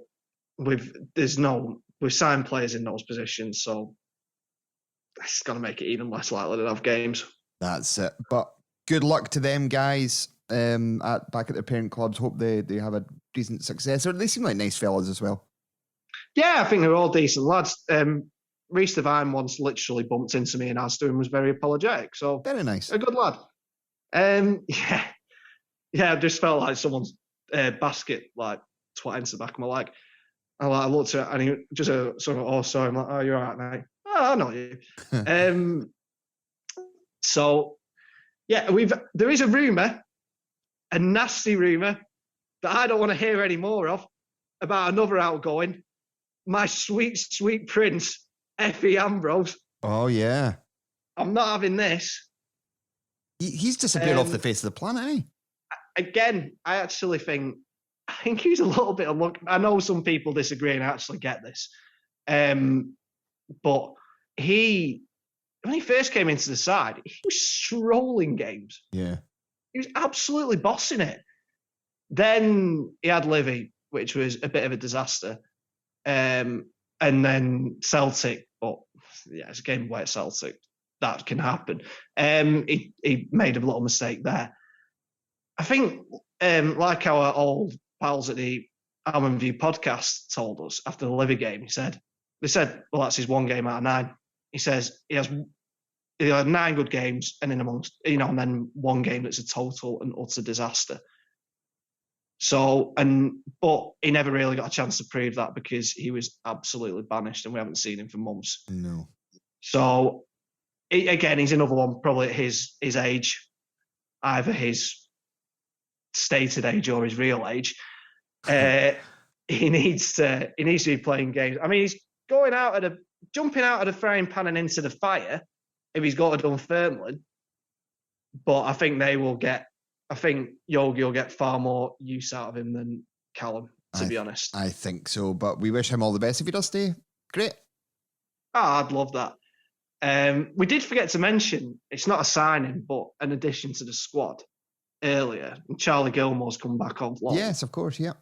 we've signed players in those positions, so that's going to make it even less likely to have games. That's it. But good luck to them guys back at their parent clubs. Hope they have a decent success. Or they seem like nice fellas as well. Yeah, I think they're all decent lads. Reece Devine once literally bumped into me and Astor and was very apologetic. So very nice. A good lad. Yeah, I just felt like someone's basket like twat into the back of my leg. I looked at it and he just sort of, oh, sorry. I'm like, oh, you're all right, mate. Oh, I know you. So, yeah, there is a rumour, a nasty rumour, that I don't want to hear any more of, about another outgoing, my sweet, sweet prince, Effie Ambrose. Oh, yeah. I'm not having this. He's disappeared off the face of the planet, hasn't he? Again, I think he's a little bit of luck. I know some people disagree, and I actually get this. But when he first came into the side, he was strolling games. Yeah. He was absolutely bossing it. Then he had Livy, which was a bit of a disaster. And then Celtic, but yeah, it's a game away at Celtic. That can happen. He made a little mistake there. I think, like our old pals at the Almond View podcast told us after the Livy game, they said, well, that's his 1 game out of 9. He says he had 9 good games, and then and then 1 game that's a total and utter disaster. So, but he never really got a chance to prove that because he was absolutely banished, and we haven't seen him for months. No. So, again, he's another one probably at his age, either his stated age or his real age. He needs to be playing games. I mean, he's jumping out of the frying pan and into the fire if he's got to Dunfermline. But I think Yogi will get far more use out of him than Callum, to be honest. I think so, but we wish him all the best if he does stay. Great. I'd love that. We did forget to mention, it's not a signing, but an addition to the squad earlier. Charlie Gilmore's come back on loan. Yes, of course, yeah.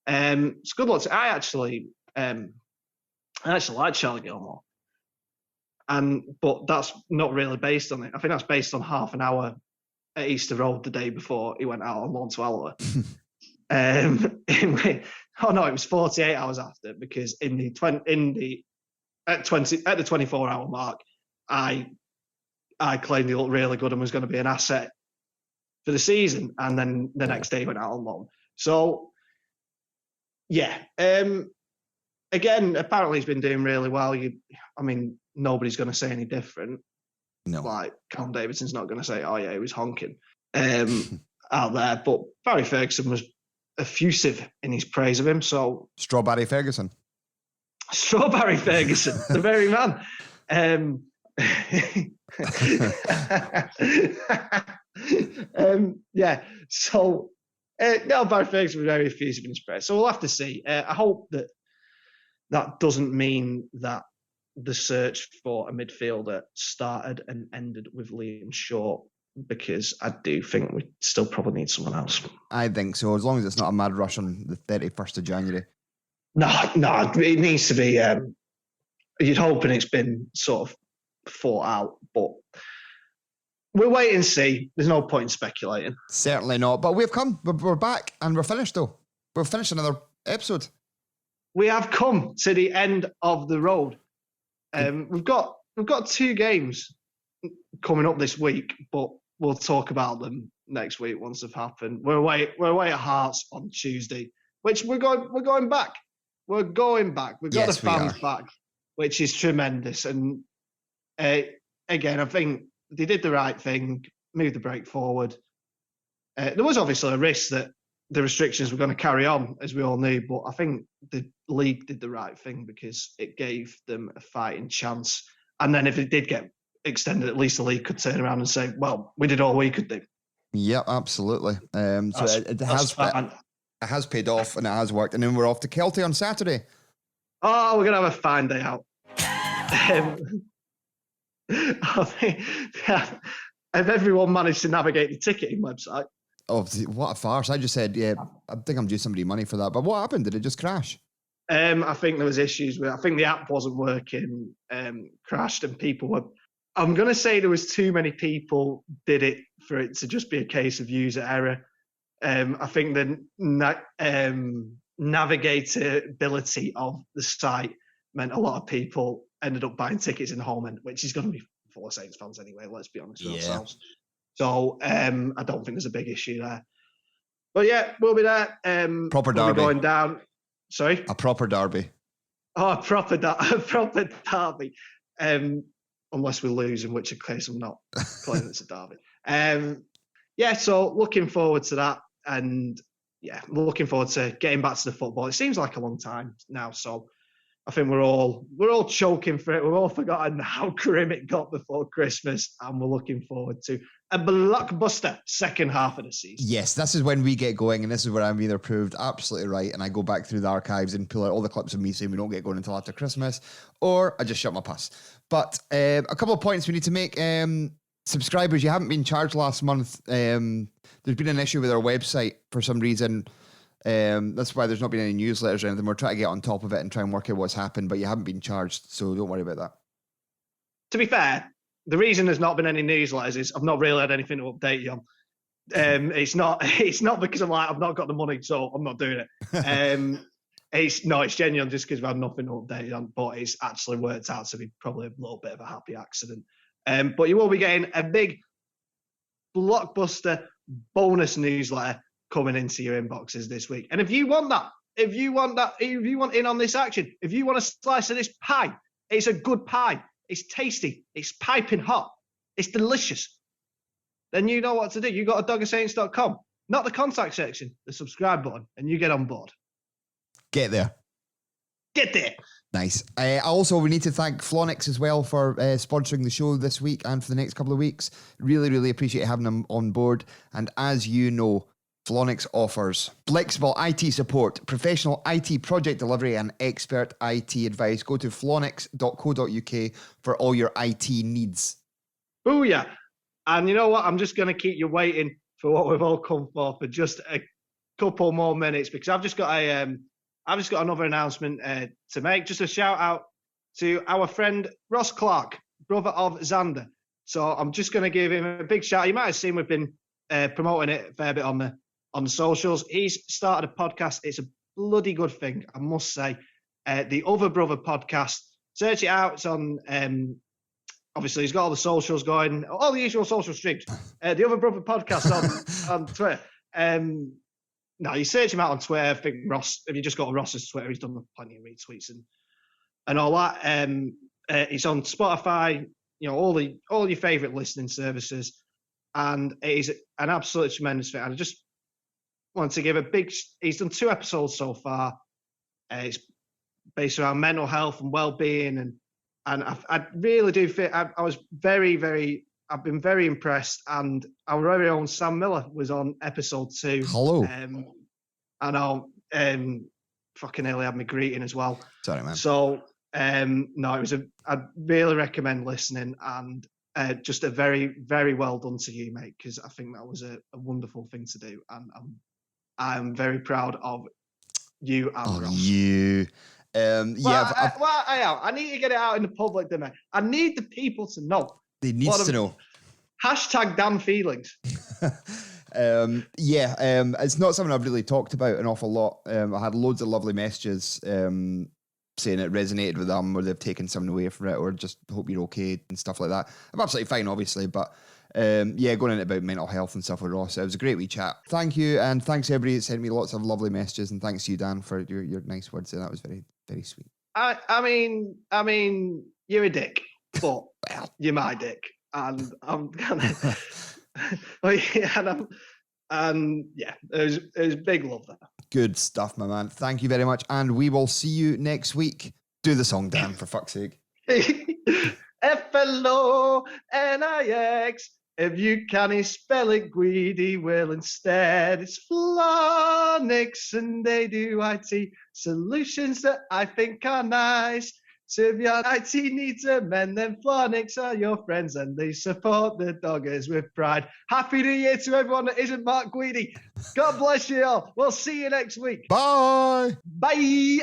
It's good luck. I actually like Charlie Gilmore. But that's not really based on it. I think that's based on half an hour at Easter Road the day before he went out on loan to Alloa. It was 48 hours after, because at the 24-hour mark, I claimed he looked really good and was going to be an asset for the season, and then the next day he went out on loan. So, yeah. Again, apparently he's been doing really well. Nobody's going to say any different. No. Like, Callum Davidson's not going to say, oh yeah, he was honking out there. But Barry Ferguson was effusive in his praise of him. So Strawberry Ferguson, the very man. Yeah. So Barry Ferguson was very effusive in his praise. So we'll have to see. I hope that doesn't mean that the search for a midfielder started and ended with Liam Shaw, because I do think we still probably need someone else. I think so, as long as it's not a mad rush on the 31st of January. No, it needs to be. You'd hoping it's been sort of thought out, but we'll wait and see. There's no point in speculating. Certainly not. But we've come. We're back, and we're finished, though. We've finished another episode. We have come to the end of the road. We've got 2 games coming up this week, but we'll talk about them next week once they've happened. We're away at Hearts on Tuesday, which we're going back. We're going back. We've got the fans back, which is tremendous. And again, I think they did the right thing, moved the break forward. There was obviously a risk that the restrictions were going to carry on, as we all knew, but I think the league did the right thing because it gave them a fighting chance. And then if it did get extended, at least the league could turn around and say, well, we did all we could do. Yeah, absolutely. It has paid off and it has worked. And then we're off to Kelty on Saturday. Oh, we're going to have a fine day out. I think, have everyone managed to navigate the ticketing website? what a farce. I just said, yeah, I think I'm due somebody money for that. But what happened? Did it just crash? I think there was issues with. I think the app wasn't working, crashed, and people were. I'm going to say there was too many people did it for it to just be a case of user error. I think the navigatability of the site meant a lot of people ended up buying tickets in the home end, which is going to be full of Saints fans anyway. Let's be honest with ourselves. So I don't think there's a big issue there. But yeah, we'll be there. Proper we'll derby. be going down. Sorry? A proper derby. Oh, a proper derby. Unless we lose, in which case I'm not playing it's a derby. Yeah, so looking forward to that. And yeah, looking forward to getting back to the football. It seems like a long time now, so I think we're all choking for it. We've all forgotten how grim it got before Christmas, and we're looking forward to a blockbuster second half of the season. Yes, this is when we get going, and this is where I'm either proved absolutely right, and I go back through the archives and pull out all the clips of me saying we don't get going until after Christmas, or I just shut my puss. But a couple of points we need to make. Subscribers, you haven't been charged last month. There's been an issue with our website for some reason. That's why there's not been any newsletters or anything. We're trying to get on top of it and try and work out what's happened, but you haven't been charged, so don't worry about that. To be fair, the reason there's not been any newsletters is I've not really had anything to update you on. It's not because I've not got the money, so I'm not doing it. It's genuine just because I've had nothing to update you on, but it's actually worked out to be probably a little bit of a happy accident. But you will be getting a big blockbuster bonus newsletter coming into your inboxes this week. And if you want in on this action, if you want a slice of this pie, it's a good pie. It's tasty. It's piping hot. It's delicious. Then you know what to do. You go to doggersaints.com, not the contact section, the subscribe button, and you get on board. Get there. Get there. Nice. Also, we need to thank Flonix as well for sponsoring the show this week and for the next couple of weeks. Really, really appreciate having them on board. And as you know, Flonix offers flexible IT support, professional IT project delivery, and expert IT advice. Go to flonix.co.uk for all your IT needs. Booyah. And you know what? I'm just going to keep you waiting for what we've all come for just a couple more minutes, because I've just got another announcement to make. Just a shout out to our friend Ross Clark, brother of Xander. So I'm just going to give him a big shout. You might have seen we've been promoting it a fair bit on the socials. He's started a podcast. It's a bloody good thing, I must say. The Other Brother podcast. Search it out. It's on. Obviously, he's got all the socials going, all the usual social streams. The Other Brother podcast on Twitter. No, you search him out on Twitter. I think Ross, if you just go to Ross's Twitter, he's done plenty of retweets and all that. He's on Spotify, all your favourite listening services, and he's an absolutely tremendous fit. And I just want to give he's done 2 episodes so far. It's based around mental health and well-being, and I really do feel I was very, very. I've been very impressed, and our very own Sam Miller was on episode 2. Hello. I know. Fucking hell, he had me greeting as well. Sorry, man. So, no, it was I'd really recommend listening, and just a very, very well done to you, mate, because I think that was a wonderful thing to do, and I'm very proud of you and Ross. You. I need to get it out in the public domain. I need the people to know. They need to know. Hashtag damn feelings. It's not something I've really talked about an awful lot. I had loads of lovely messages saying it resonated with them, or they've taken something away from it, or just hope you're okay and stuff like that. I'm absolutely fine, obviously, but going into about mental health and stuff with Ross, it was a great wee chat. Thank you, and thanks everybody that sent me lots of lovely messages, and thanks to you, Dan, for your nice words, and that was very, very sweet. I mean, you're a dick, but you're my dick, and I'm gonna. It was big love there. Good stuff, my man. Thank you very much, and we will see you next week. Do the song, Dan, for fuck's sake. F-L-O-N-I-X. If you can't spell it, Guidi will instead. It's Flonix, and they do IT solutions that I think are nice. So if your IT needs a mend, then Flornix are your friends and they support the doggers with pride. Happy New Year to everyone that isn't Mark Guidi. God bless you all. We'll see you next week. Bye. Bye.